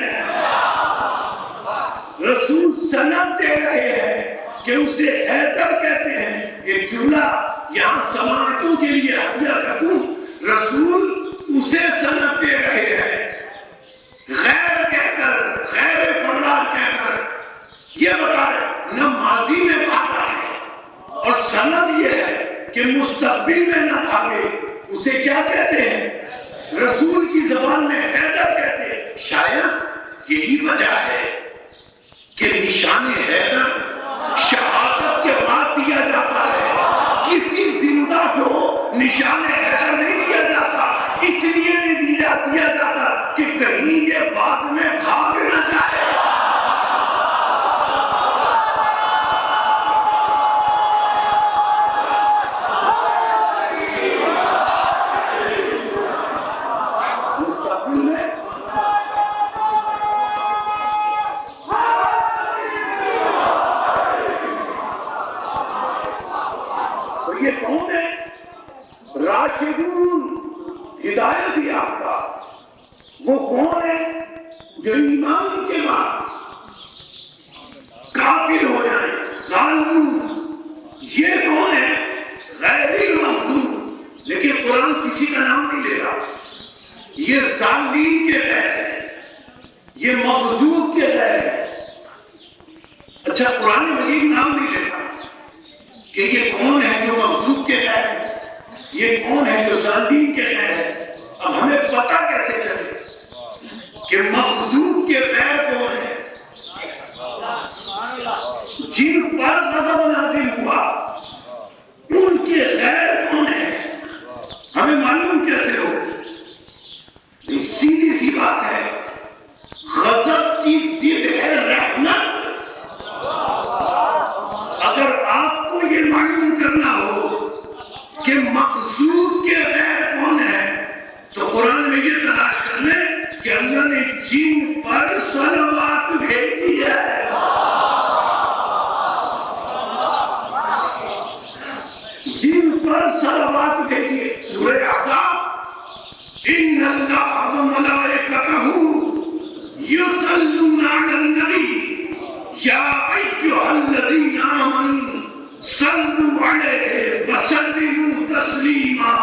رسول سند دے رہے ہیں کہ اسے حیدر کہتے ہیں۔ یہ جملہ یہاں سماعتوں کے لیے ہدیہ کروں، رسول اسے سند دے رہے ہیں، غیر کہہ کر، غیر فرار کہہ کر یہ بتائے نہ ماضی میں بھاگا ہے، اور سند یہ ہے کہ مستقبل میں نہ بھاگے۔ اسے کیا کہتے ہیں؟ رسول کی زبان میں حیدر کہتے ہیں۔ شاید یہی وجہ ہے کہ نشان حیدر شہادت کے بعد دیا جاتا ہے، کسی زندہ کو نشان حیدر نہیں دیا جاتا، اس لیے نہیں دیا جاتا کہ کہیں یہ بعد میں بھاگ نہ جائے۔ یہ کون ہے؟ راشدون، ہدایت یافتہ۔ وہ کون ہے جو ایمان کے بعد کافر ہو جائیں، ظالمون؟ یہ کون ہے؟ غیر مغضوب۔ لیکن قرآن کسی کا نام نہیں لے رہا، یہ ظالمین کے غیر ہے، یہ مغضوب کے غیر ہے۔ اچھا، قرآن مجید نام نہیں لیتا کہ یہ کون ہے جو مغضوب کے غیر ہے، یہ کون ہے جو ظالمین کے غیر ہے۔ اب ہمیں پتہ کیسے چلے کہ مغضوب کے غیر کون ہے؟ جن پر غضب نازل ہوا ان کے غیر کون ہے؟ ہمیں معلوم کیسے ہو؟ سیدھی سی بات ہے، غضب کی ضد ہے رحمت۔ اگر آپ کو یہ معلوم کرنا ہو کہ مقصود کے غیر کون ہے تو قرآن میں یہ تلاش کر لیں کہ اللہ نے جن پر صلوات بھیجی ہے۔ جن پر صلوات بھیجی ہے۔ سورہ احزاب، ان اللہ وملائکتہ یصلون علی النبی یا ایھا الذین آمنوا صلوا علیہ وسلموا تسلیما۔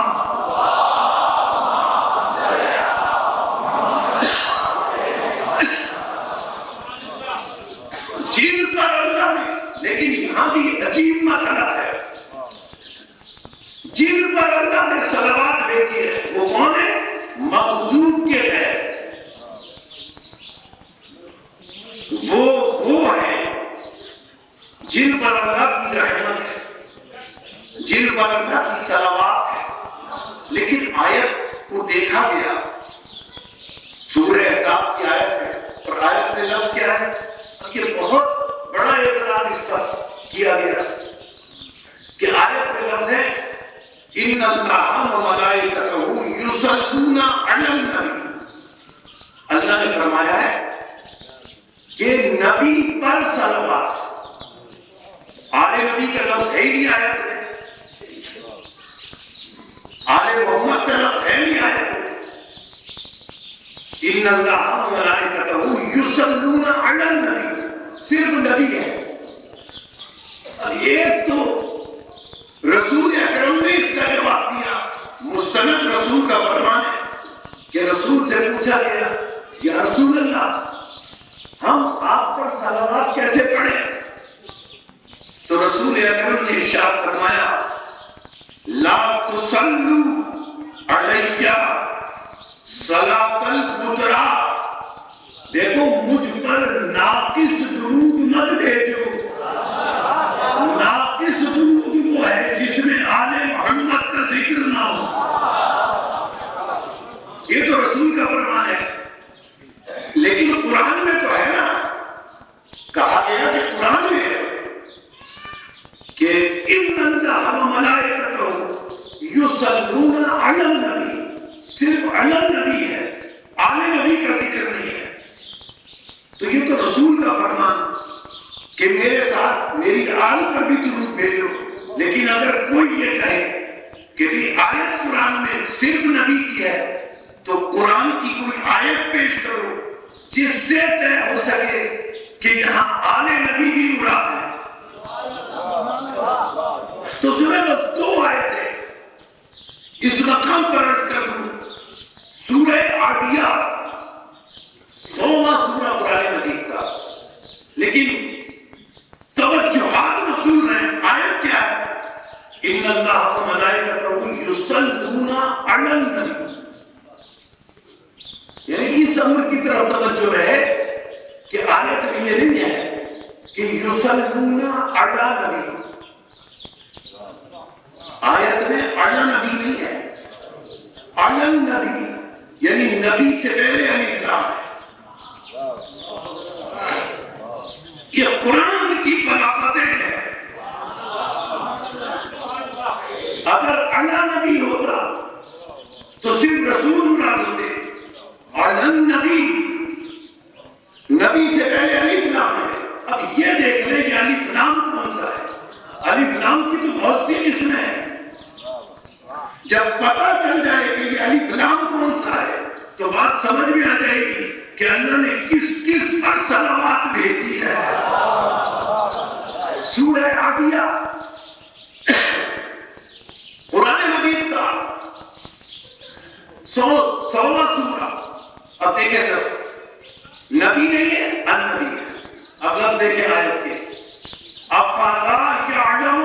جن پر اللہ نے، لیکن یہاں بھی عجیب مسئلہ ہے، جن پر اللہ نے صلوات بھیجی ہے وہ کون ہے؟ مغضوب کے غیر۔ وہ ہے جن پر اللہ کی رحمت ہے، جن پر اللہ کی صلوات ہے۔ لیکن آیت کو دیکھا گیا، سورہ احزاب کی آیت ہے، اور آیت میں لفظ کیا ہے؟ یہ بہت بڑا اعتراض اس پر کیا گیا کہ آیت میں لفظ ہے ان اللہ وملائکتہ یصلون علی النبی۔ اللہ نے فرمایا ہے کہ نبی پر صلوات۔ آل نبی کا لفظ ہے ہی نہیں آیت میں، آل محمد کا لفظ ہے نہیں آیت میں۔ ان اللہ وملائکتہ یصلون علی النبی، صرف نبی ہے۔ ایک تو رسول اکرم نے اس کا جواب دیا، مستند رسول کا فرمان ہے کہ رسول سے پوچھا گیا یا رسول اللہ ہم آپ پر صلوات کیسے پڑھیں؟ تو رسول اکرم نے ارشاد فرمایا لا تصلوا علیہ صلاۃ البدرا۔ دیکھو مجھ پر ناقص درود مت بھیجو۔ ناقص درود وہ ہے جس میں آل محمد کا ذکر نہ ہو۔ یہ تو رسول کا فرمان ہے، لیکن قرآن میں تو ہے نا، کہا گیا کہ تو یہ تو رسول کا فرمان کہ میرے ساتھ میری آل پر بھی درود بھیجو. لیکن اگر کوئی یہ کہے کہ آیت قرآن میں صرف نبی کی ہے تو قرآن کی کوئی آیت پیش کرو جس سے طے ہو سکے کہ یہاں آل نبی بھی مراد ہے. تو سنیں بس 2 آیتیں اس مقام پر عرض کر دوں. سورہ عادیات 100واں سورہ قرآن مجید کا، لیکن توجہات مقبول ہیں. آیت کیا ہے؟ ان اللہ و ملائکتہ یصلون علی النبی. یعنی اس امر کی طرف توجہ ہے کہ آیت میں یہ نہیں ہے کہ یصلون علی النبی. آیت میں علی نبی نہیں ہے، علی النبی یعنی نبی سے پہلے الف لام ہے. یہ قرآن کی بلاغتیں ہیں. اگر علی نبی ہوتا تو صرف رسول مراد ہوتے. علی نبی، نبی سے پہلے الف لام ہے. اب یہ دیکھ لیں کہ الف لام کون سا ہے. الف لام کی تو بہت سی قسمیں ہیں. جب پتہ چل جائے کہ یہ الف لام کون سا ہے تو بات سمجھ میں آ جائے گی کہ اللہ نے کس کس پر صلوات بھیجی ہے. سورہ عادیات قرآن مجید کا 100واں سورہ. اب دیکھیں لفظ نبی نہیں ہے، النبی ہے. اب لفظ دیکھیں آیت کے. افلا یعلم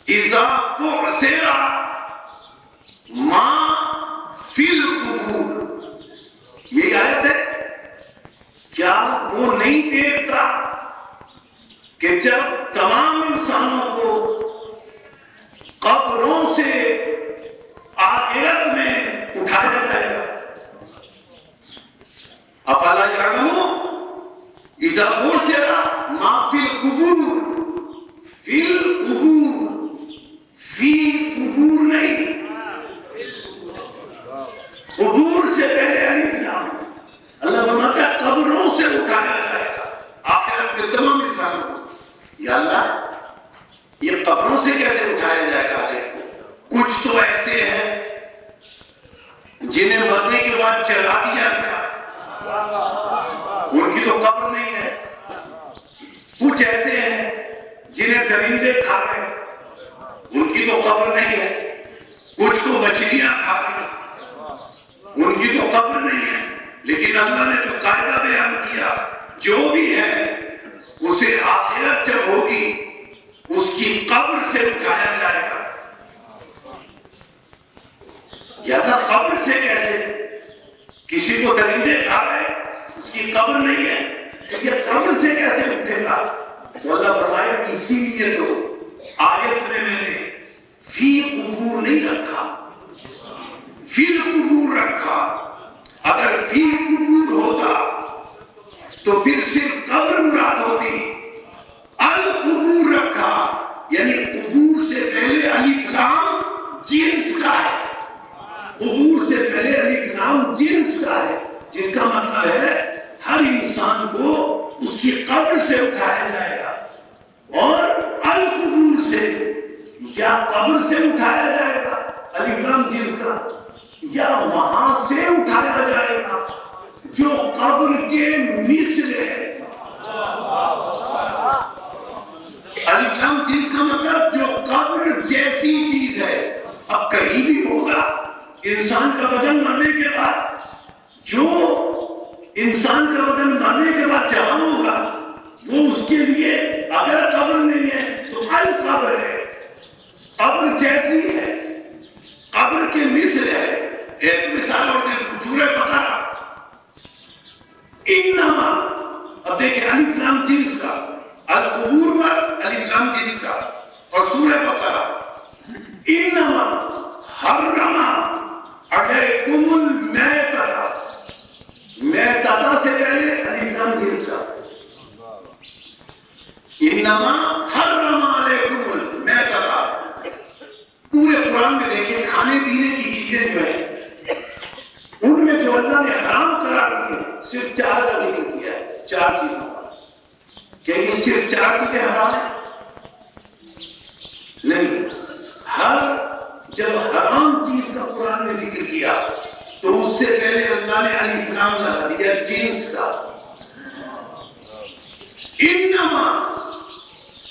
اذا بعثر ما فی القبور. یہ آیت ہے. کیا وہ نہیں دیکھتا کہ جب تمام انسانوں کو قبروں سے آخرت میں اٹھایا جائے گا. افلا یعلم اذا بعثر ما فی القبور. فی القبور، فی قبور نہیں، قبور سے پہلے الف لام. اللہ فرماتا ہے قبروں سے اٹھایا جائے گا آخرت میں تمام انسانوں کو. یا اللہ یہ قبروں سے کیسے اٹھایا جائے گا؟ کچھ تو ایسے ہیں جنہیں مرنے کے بعد جلا دیا گیا، ان کی تو قبر نہیں ہے. کچھ ایسے ہیں جنہیں درندے کھا گئے، ان کی تو قبر نہیں ہے. کچھ کو مچھلیاں کھا گئی، ان کی تو قبر نہیں ہے. لیکن اللہ نے تو قاعدہ بیان کیا جو بھی ہے اسے آخرت جب ہوگی اس کی قبر سے اٹھایا جائے گا. یا تھا قبر سے کیسے؟ کسی کو درندے کھا گئے، اس کی قبر نہیں ہے، یہ قبر سے کیسے اٹھے گا؟ تو اللہ فرمائے اسی لیے تو آیت میں نے فی قبور نہیں رکھا، فی القبور رکھا. اگر فی قبور ہوتا تو پھر صرف قبر مراد ہوتی. القبور رکھا یعنی قبور سے پہلے الف لام جنس کا ہے. قبور سے پہلے الف لام جنس کا ہے، جس کا مطلب ہے ہر انسان کو اس کی قبر سے اٹھایا جائے گا. اور القبور سے یا قبر سے اٹھایا جائے گا الف لام جنس کا، یا وہاں سے اٹھایا جائے گا جو قبر کے مثل ہے. الف لام جنس کا مطلب جو قبر جیسی چیز ہے. اب کہیں بھی ہوگا انسان کا بدن مرنے کے بعد، جو انسان کا بدن مرنے کے بعد جہاں ہوگا وہ اس کے لیے اگر قبر نہیں ہے تو القبر ہے، قبر جیسی ہے، قبر کے مثل ہے. ایک مثال اور سورہ بقرہ انما. اب دیکھیں الف لام جنس کا، القبور پر الف لام جنس کا. اور سورہ بقرہ انما حرم علیکم المیتۃ. میتۃ سے پہلے الف لام جنس کا. انما حرم علیکم المیتۃ. پورے قرآن میں دیکھیں کھانے پینے کی چیزیں جو ہیں ان میں جو اللہ نے حرام قرار ہیں صرف 4 کا ذکر کیا ہے، 4 چیزوں کا. کیا یہ صرف 4 چیزیں حرام ہیں؟ نہیں. ہر جب حرام چیز کا قرآن نے ذکر کیا تو اس سے پہلے اللہ نے الف لام لگا دیا جنس کا. انما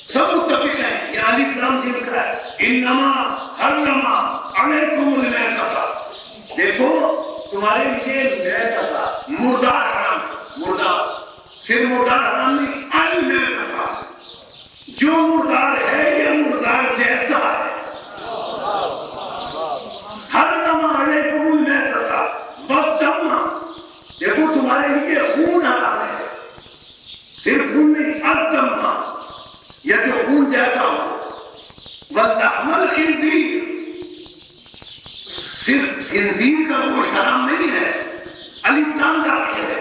سب متفق ہیں یہ الف لام جنس کا ہے. انما حرم علیکم المیتۃ. دیکھو تمہارے لیے میتۃ مردار حرام. مردار صرف مردار حرام نہیں، المیتۃ جو مردار ہے یا مردار جیسا ہے. حرم علیکم المیتۃ والدم. دیکھو تمہارے لیے خون حرام ہے. صرف خون نہیں، الدم یا جو خون جیسا ہو. واللحم الخنزیر صرف خنزیر کا گوشت حرام نہیں ہے، الف لام داخل ہے.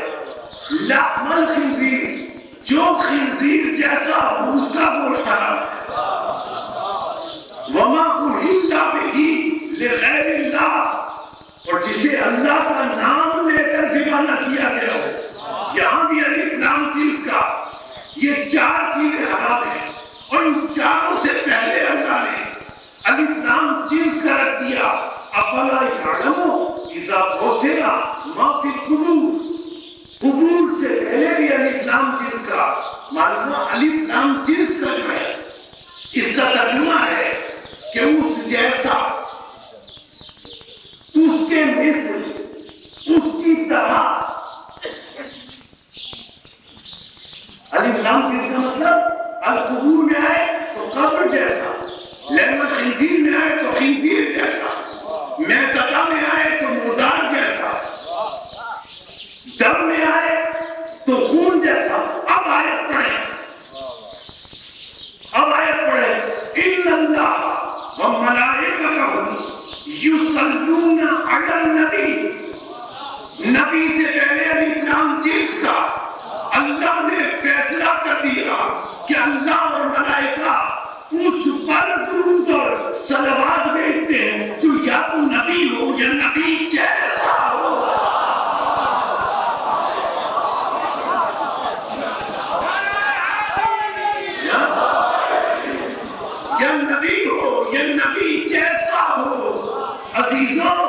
لحم الخنزیر جو خنزیر جیسا ہو اس کا گوشت حرام ہے. وما اہل بہ لغیر اللہ، اور جسے اللہ کا نام لے کر ذبح نہ کیا گیا ہو. یہاں بھی الف لام چیز کا یہ 4 چیزیں حرام ہیں، اور ان 4 سے پہلے اللہ نے الف لام چیز کا رکھ دیا. افلا یعلمون اذا بوسر ما فی القبور. قبور سے پہلے بھی الف لام چیز کا معلوم. الف لام چیز کا جو ہے اس کا ترجمہ ہے کہ اس جیسا، اس کے مثل، اس کی طرح. الف لام چیز کا مطلب القبور میں آئے تو قبر جیسا، لحم خنزیر میں آئے تو خنزیر جیسا، میتۃ میں آئے تو مردار جیسا، دم میں آئے تو خون جیسا. اب آیت پڑھیں، ان اللہ وملائکتہ یصلون علی النبی. نبی سے پہلے الف لام چیز کا اللہ نے فیصلہ کر دیا کہ اللہ اور ملائکہ اس پر درود اور صلوات بھیجتے ہیں جو یا تو نبی ہو یا نبی جیسا ہو. یا نبی ہو یا نبی جیسا ہو. عزیزوں،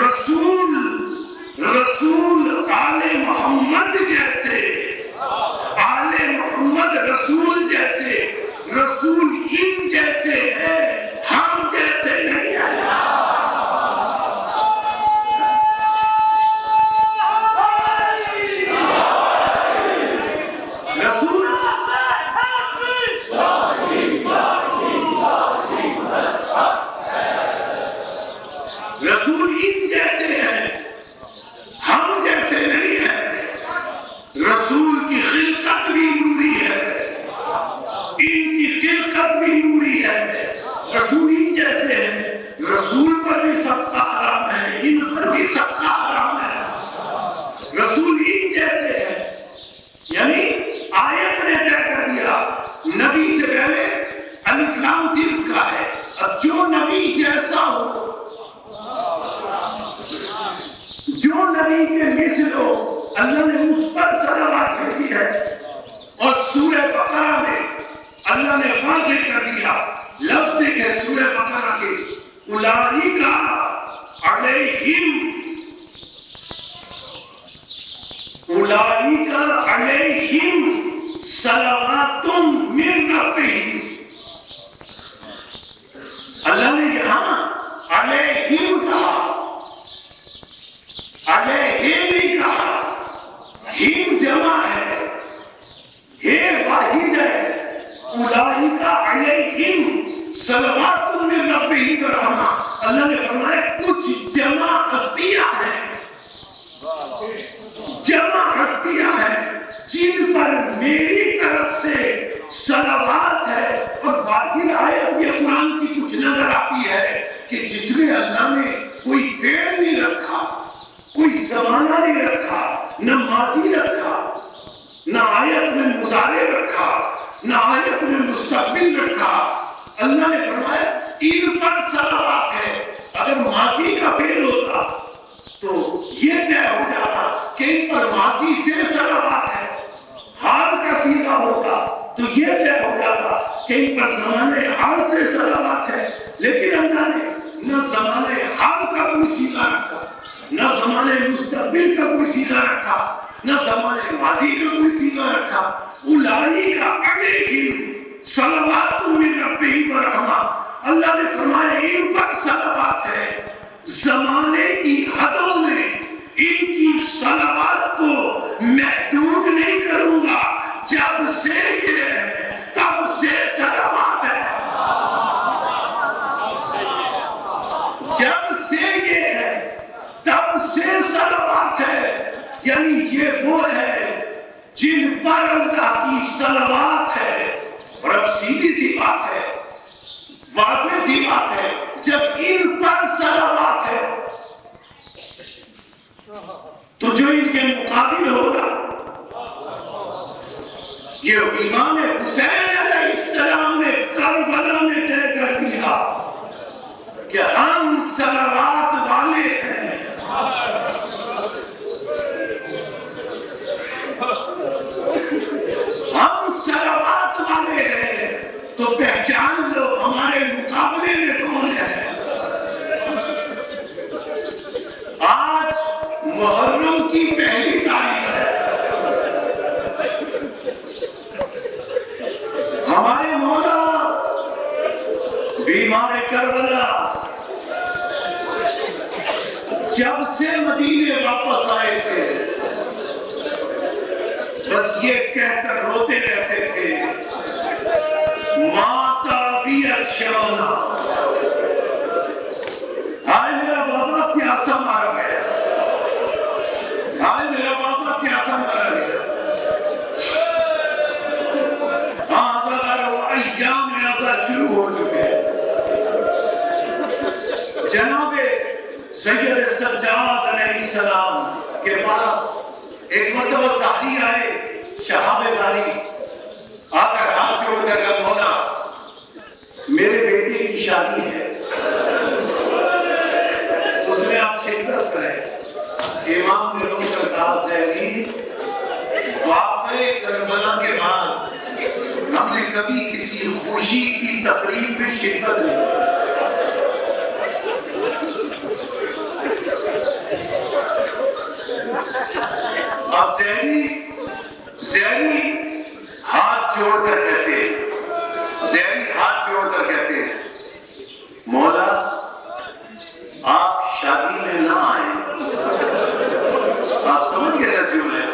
رسول آل محمد جیسے، آل محمد رسول جیسے، رسول ان جیسے ہے، ہم جیسے نہیں ہے. رسول ان جیسے ہیں، ہم جیسے نہیں ہیں. رسول کی خلقت بھی نوری ہے، ان کی خلقت بھی نوری ہے. رسول ان جیسے ہیں، رسول پر بھی صدقہ حرام ہے، ان پر بھی صدقہ حرام ہے. رسول ان جیسے ہیں، یعنی آیت نے طے کر دیا نبی سے پہلے الف لام چیز کا ہے. اب جو نبی جیسا ہو، جو نبی کے مثل ہو، اللہ نے اس پر صلوات بھیجی ہے. اور سورہ بقرہ میں اللہ نے واضح کر دیا، لفظ دیکھیں سورہ بقرہ کے، اولئک علیہم صلوات من ربہم. اللہ نے یہاں علیہم کہا، علیہم نہیں کہا. ہم جمع ہے، واحد ہے. اولئک علیہم صلوات من ربہم ورحمہ. اللہ نے فرمایا کچھ جمع ہستیاں ہیں، جمع ہستیاں ہیں جن پر میری طرف سے صلوات ہے. اور باقی آیت یہ قرآن کی کچھ نظر آتی ہے کہ جس میں اللہ نے کوئی فعل نہیں رکھا، کوئی زمانہ نہیں رکھا، نہ ماضی رکھا، نہ آیت میں مضارع رکھا، نہ آیت میں مستقبل رکھا. اللہ نے فرمایا ان پر صلوات ہے. اگر ماضی کا فعل ہوتا تو یہ طے ہو جاتا کہیں پر ماضی سے صلوات ہے، حال کا سیغہ ہوتا تو یہ طے ہو جاتا کہیں پر زمانے حال سے صلوات ہے، لیکن اللہ نے نہ زمانے حال کا کوئی سیغہ رکھا، نہ زمانے مستقبل کا کوئی سیغہ رکھا، نہ زمانے ماضی کا کوئی سیغہ رکھا۔ اولئک علیہم صلوات من ربہم ورحمہ، اللہ نے فرمایا ان پر صلوات ہے، زمانے کی حدوں میں ان کی صلوات کو محدود نہیں کروں گا، جب سے یہ ہے تب سے صلوات ہے، جب سے یہ ہے تب سے صلوات ہے، یعنی یہ وہ ہے جن پر اللہ کی صلوات ہے۔ اور اب سیدھی سی بات ہے، واضح سی بات ہے، جب ان پر صلوات ہے تو جو ان کے مقابل ہوگا یہ امام حسین علیہ السلام نے کربلا میں طے کر دیا کہ ہم صلوات والے ہیں۔ ہم صلوات والے ہیں تو پہچان لو ہمارے مقابلے میں کون ہے۔ آج محرم کی پہلی تاریخ ہے، ہمارے مولا بیمار کربلا جب سے مدینے واپس آئے تھے بس یہ کہہ کر روتے رہتے تھے، ماتا بیت شانا، ہائے میرا بابا پیاسا مارا گیا، ہائے میرا بابا پیاسا مارا گیا۔ ایام ازل شروع ہو چکے ہیں۔ جناب سید سجاد علیہ السلام کے پاس ایک مرتبہ ساری آئے، شہاب زاری آ کر ہاتھ جوڑ کر کہا، مولا میرے بیٹے کی شادی ہے، اس میں آپ شرکت کریں۔ امام نے رو کر کہا، زہری واقعے کربلا کے بعد ہم نے کبھی کسی خوشی کی تقریب میں شرکت نہیں۔ اب زہری ہاتھ جوڑ کر کہتے ہیں، زہری ہاتھ جوڑ کر کہتے ہیں، مولا آپ شادی میں نہ آئیں۔ آپ سمجھ گئے ترجمہ ہے،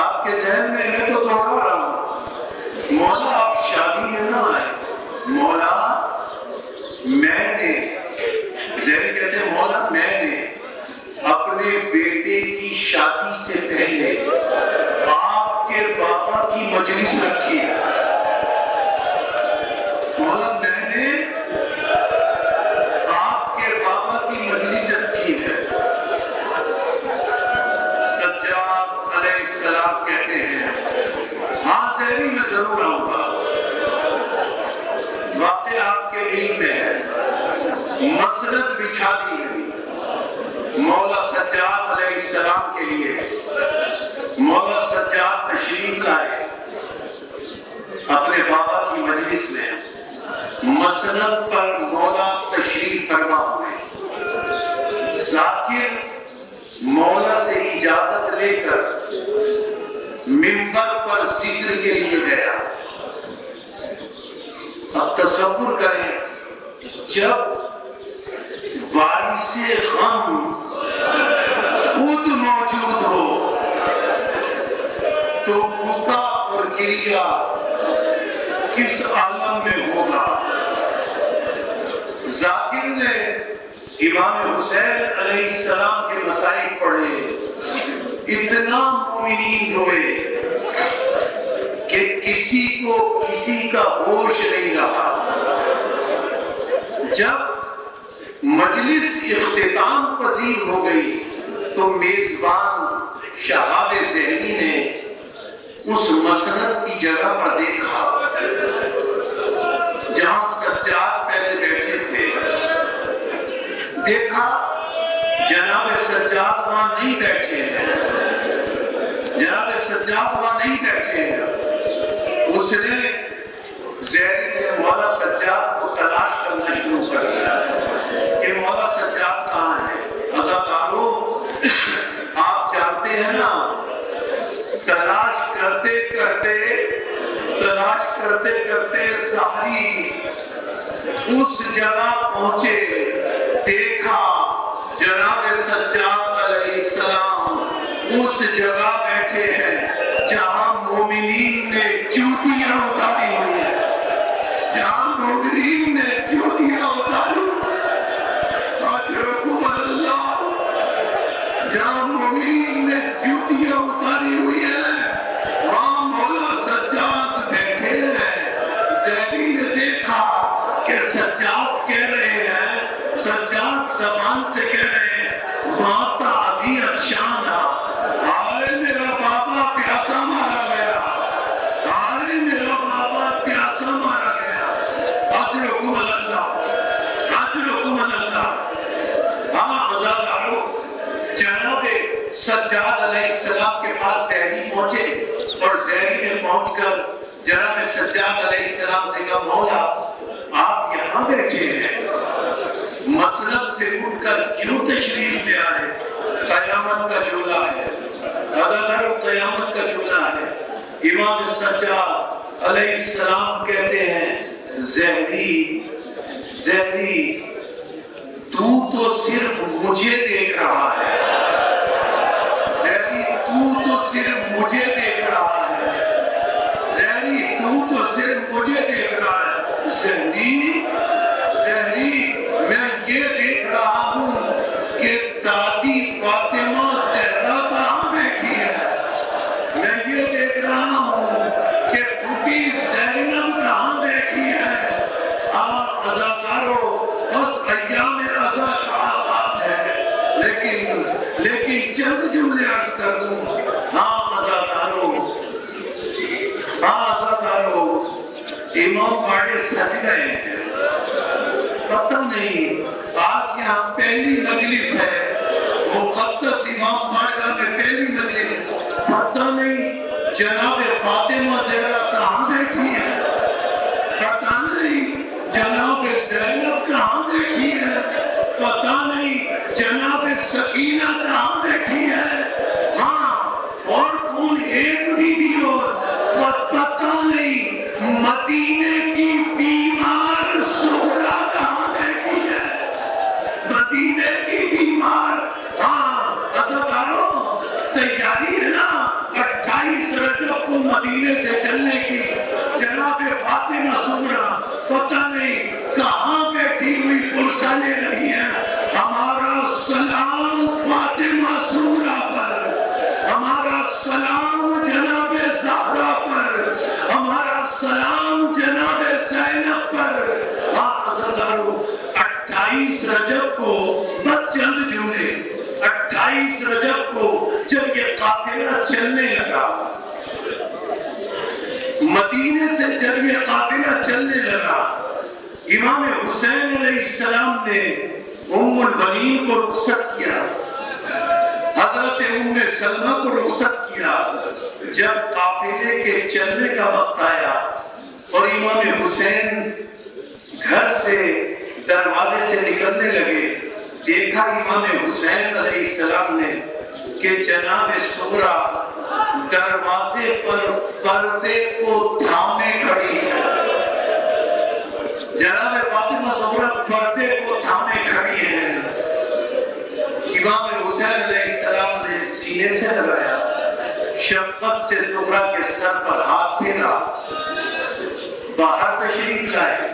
آپ کے ذہن میں میں تو دوڑا رہا ہوں، مولا آپ شادی میں نہ آئیں۔ مولا میں نے، زہری کہتے ہیں، مولا میں نے اپنے بیٹے کی شادی سے پہلے آپ کے بابا کی مجلس رکھی ہے۔ مولا میں نے آپ کے بابا کی مجلس رکھی ہے۔ سجاد علیہ السلام کہتے ہیں، ہاں زہری میں ضرور آؤں گا، واقعہ آپ کے علم میں ہے۔ مسند بچھا دی گئی مولا سجاد علیہ السلام کے لیے۔ مولا سجاد تشریف لائے اپنے بابا کی مجلس میں، مسند پر مولا تشریف فرما ہوئے۔ ذاکر مولا سے اجازت لے کر منبر پر ذکر کے لیے گیا۔ اب تصور کریں، جب وارث غم خود موجود ہو تو بکا اور گریہ کس عالم میں ہوگا۔ ذاکر نے امام حسین علیہ السلام کے مسائل پڑھے، اتنا مومنین ہوئے کہ کسی کو کسی کا ہوش نہیں رہا۔ جب مجلس اختتام پذیر ہو گئی تو میزبان شہاب زہری نے اس مسند کی جگہ پر دیکھا جہاں سجاد پہلے بیٹھے تھے، دیکھا جناب سجاد وہاں نہیں بیٹھے ہیں، جناب سجاد وہاں نہیں بیٹھے ہیں۔ اس نے زیدی نے مولا سجاد کو تلاش کرنا شروع کر دیا کہ مولا سجاد کہاں ہے۔ عزادارو، آپ جانتے ہیں نا، تلاش کرتے کرتے ساری اس جگہ پہنچے، دیکھا جناب سجاد علیہ السلام اس جگہ بیٹھے ہیں جہاں مومنین نے جوتیاں اتاری ہوئی ہیں، جہاں مومنین نے جوتیاں اتاری، اجرکم اللہ، جہاں مومنین نے جوتیاں اتاری ہوئی ہیں وہاں مولا سجاد بیٹھے ہیں۔ زیدی نے دیکھا کہ سجاد کہہ رہے ہیں، سجاد زبان سے کہہ رہے ہیں، ماتا ابھی اچھانا، آئے میرا بابا پیاسا مارا گیا، آئے میرا بابا پیاسا مارا گیا۔ اجرکم اللہ، اجرکم اللہ۔ ہاں عزادارو، جناب سجاد علیہ السلام کے پاس زیدی پہنچے اور زیدی نے پہنچ کر جناب سجاد علیہ السلام سے کہا، مولا آپ یہاں بیٹھے ہیں، مسلب سے اٹھ کر کیوں تشریف لے آئے؟ قیامت کا جھولا ہے، عزادارو قیامت کا جھولا ہے۔ امام سجاد علیہ السلام کہتے ہیں، زیدی تو صرف مجھے دیکھ رہا ہے، زیدی تو صرف مجھے دیکھ رہا ہے، زیدی تو صرف مجھے دیکھ رہا ہے۔ زیدی میں یہ دیکھ رہا ہوں کہ دادی فاطمہ زہرا کہاں بیٹھی ہے، میں یہ دیکھ رہا ہوں کہ پھوپھی زینب کہاں بیٹھی ہے۔ آپ عزادارو، بس ایام عزا کا آغاز ہے، لیکن چند جملے عرض کر دوں۔ ہاں عزادارو، امام باڑے سج گئے ہیں، پتہ نہیں آج یہاں پہلی مجلس ہے، مقدس امام باڑہ میں پہلی مجلس ہے، پتہ نہیں جناب فاطمہ زہرا کہاں بیٹھی ہے، پتہ نہیں جناب زینب کہاں بیٹھی ہے، پتہ نہیں جناب سکینہ کہاں بیٹھی ہے۔ ہاں، اور کون ایک بھی اور پتہ نہیں مدینے کی بیمار سہرا کہاں بیٹھی ہے، مدینے کی بیمار۔ ہاں عزادارو، تیاری ہے نا 28 رجب کو مدینے سے چلنے کی، جناب فاطمہ سہرا پتہ نہیں کہاں بیٹھی ہوئی پرسہ لے رہی ہے۔ ہمارا سلام فاطمہ سہرا پر، ہمارا سلام جناب زہرا پر، ہمارا سلام جناب زینب پر۔ آپ عزادارو، 28 رجب کو بس چند جملے، 28 رجب کو جب یہ قافلہ چلنے لگا، مدینے سے جب یہ قافلہ چلنے لگا، امام حسین علیہ السلام نے ام البنین کو رخصت کیا، حضرت ام سلمہ کو رخصت کیا۔ جب قافلے کے چلنے کا وقت آیا اور امام حسین گھر سے دروازے سے نکلنے لگے، دیکھا امام حسین علیہ السلام نے کہ جناب سغرا دروازے پر پردے کو تھامے کھڑی ہے، جناب فاطمہ سغرا پردے کو تھامے کھڑی ہے۔ امام حسین علیہ السلام نے سینے سے لگایا، شفقت سے سغرا کے سر پر ہاتھ پھیرا، باہر تشریف لائے۔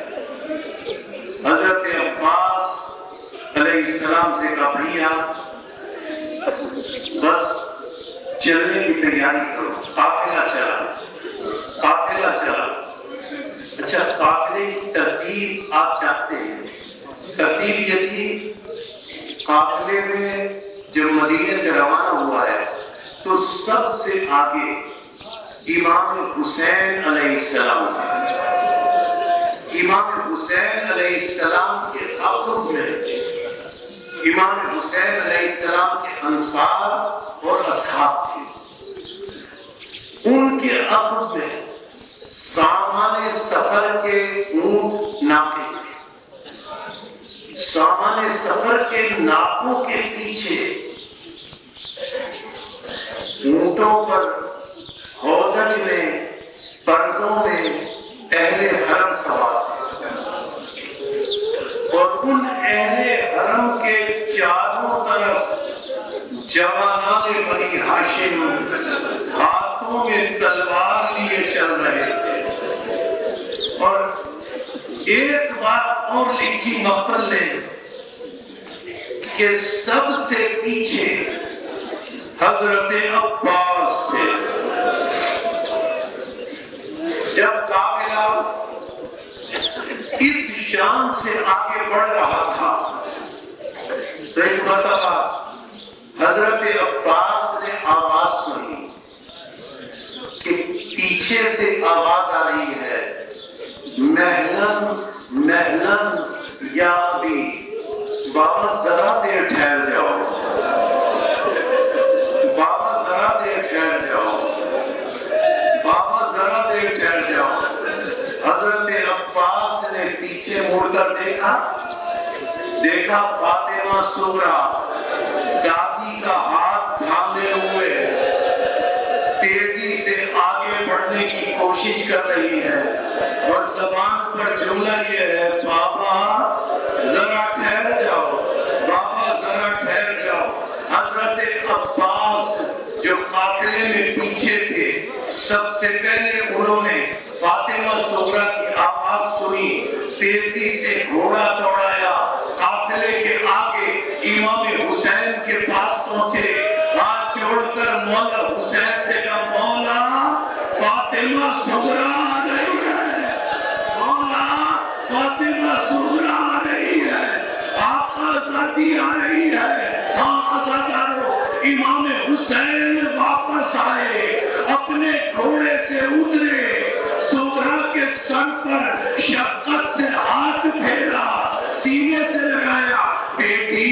حضرت عباس علیہ السلام سے کہا، بھیا بس چلنے کی تیاری کرو، قافلہ چلا، قافلہ چلا۔ اچھا، قافلے کی ترتیب آپ جانتے ہیں، ترتیب یہ تھی، قافلے میں جب مدینے سے روانہ ہوا ہے تو سب سے آگے امام حسین علیہ السلام، امام حسین علیہ السلام کے عقب میں امام حسین علیہ السلام کے انصار اور اصحاب تھے. ان کے عقب میں سامان سفر کے اونٹ ناکے تھے. سامان سفر کے ناکوں کے پیچھے اونٹوں پر ہودج میں پردوں میں اہل حرم سوار تھے اور ان اہل حرم کے چاروں طرف جوانان بنی ہاشم ہاتھوں میں تلوار لیے چل رہے تھے. اور ایک بات اور لکھی مقبل نے کہ سب سے پیچھے حضرت عباس تھے. جب قافلہ اس شان سے آگے بڑھ رہا تھا تو ایک مرتبہ حضرت عباس نے آواز سنی کہ پیچھے سے آواز آ رہی ہے محلن محلن یا ابھی. بابا ذرا دیر ٹھہر جاؤ, بابا ذرا دیر ٹھہر جاؤ, بابا ذرا دیر ٹھہر جاؤ. حضرت عباس نے پیچھے مڑ کر دیکھا فاطمہ صغریٰ دادی کا ہاتھ تھامے ہوئے تیزی سے آگے بڑھنے کی کوشش کر رہی ہے اور زبان پر جملہ یہ ہے بابا ذرا ٹھہر جاؤ, بابا ذرا ٹھہر جاؤ. حضرت عباس جو قافلے میں پیچھے تھے سب سے پہلے انہوں نے فاطمہ صغریٰ کی آواز سنی, تیزی سے گھوڑا دوڑایا, قافلے کے آگے امام حسین کے پاس پہنچے, ہاتھ جوڑ کر مولا حسین سے کہا مولا فاطمہ صغریٰ آ رہی ہے, مولا فاطمہ صغریٰ آ رہی ہے, آقا زادی آ رہی ہے. ہاں عزادارو, امام حسین واپس آئے, اپنے گھوڑے سے اترے, صغریٰ کے سر پر شفقت سے ہاتھ پھیرا, سینے سے لگایا, بیٹی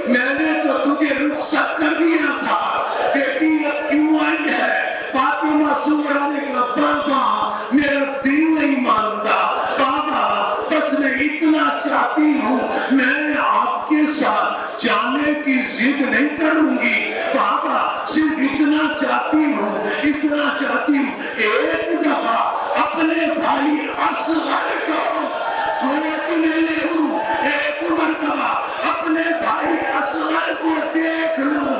میں نے تو تجھے رخصت کر دیا تھا, بیٹی اب کیوں آئی ہے؟ فاطمہ صغریٰ نے کہا بابا میرا دل نہیں مانتا, بابا بس میں اتنا چاہتی ہوں, میں آپ کے ساتھ جانے کی ضد نہیں کروں گی, بابا صرف اتنا چاہتی ہوں, اتنا چاہتی ہوں. ایک دفعہ اپنے بھائی اصغر کو گود میں لے لوں, ایک مرتبہ اپنے بھائی اصغر کو دیکھ لوں.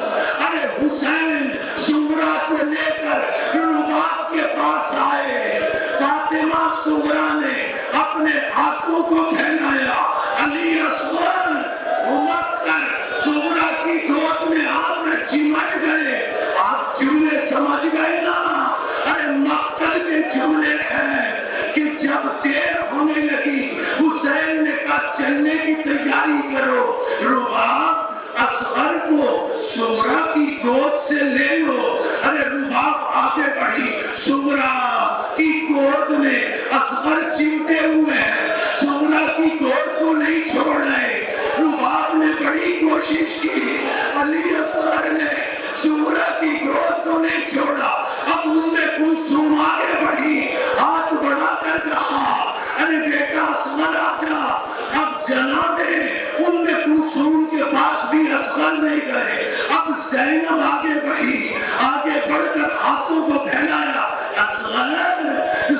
ارے حسین صغریٰ کو لے کر رباب کے پاس آئے, فاطمہ صغریٰ نے اپنے ہاتھوں کو پھیلایا, علی اصغر گھمک کر صغریٰ کی گود میں آ کر چمٹ گئے. آپ جملے سمجھ گئے نا, ارے مقتل کے جملے ہیں کہ جب دیر ہونے لگی حسین نے کہا چلنے کی تیاری کرو, رباب اصغر کو صغریٰ کی گود سے لے لو. ارے رباب آگے بڑھی, صغریٰ کی گود میں اصغر چمٹے ہوئے ہیں, صغریٰ کی گود کو نہیں چھوڑ رہے. رباب نے بڑی کوشش کی, علی اصغر نے صغریٰ کی گود کو نہیں چھوڑا. اب کلثوم آگے بڑھی, ہاتھ بڑھا کر کہا ارے بیٹا اصغر آجا, اب جناب کلثوم کے پاس بھی اصغر نہیں گئے. اب زینب آگے بڑھی, آگے بڑھ کر ہاتھوں کو پھیلایا, اصغر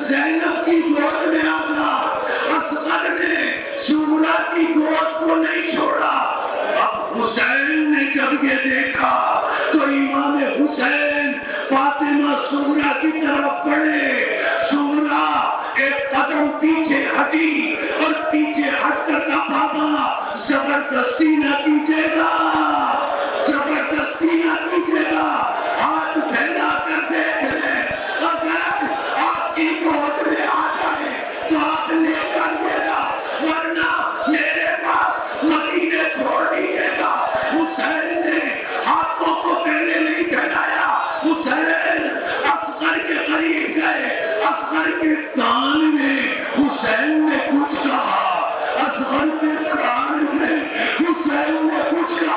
زینب کی گود میں آجا. اصغر نے صغریٰ کی گود کو نہیں چھوڑا. اب حسین نے جب یہ دیکھا تو امام حسین فاطمہ صغریٰ کی طرف بڑھے. صغریٰ ایک قدم پیچھے ہٹی اور پیچھے ہٹ کر کہا بابا زبردستی نہ کیجیے گا, زبردستی نہ کیجیے گا, ہاتھ پھیلا کر دیکھ لیں, اگر آپ کی گود میں آ جائے تو آپ لے کر دے گا, ورنہ میرے پاس مدینے چھوڑ دیجیے گا. حسین نے ہاتھوں کو پہلے نہیں پھیلایا, حسین اصغر کے قریب گئے, اصغر کے کان میں حسین نے کچھ کہا, اصغر کے کان میں حسین نے کچھ کہا.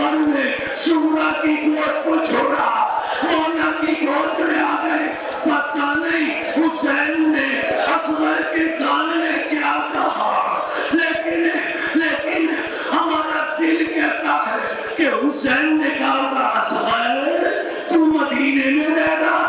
عمر نے سورا کی گود کو چھوڑا، مولا کی گود میں آ گئے. پتہ نہیں حسین نے اصغر کے کان میں کیا کہا، لیکن ہمارا دل کہتا ہے کہ حسین نے کہا اصغر تو مدینے میں رہ رہا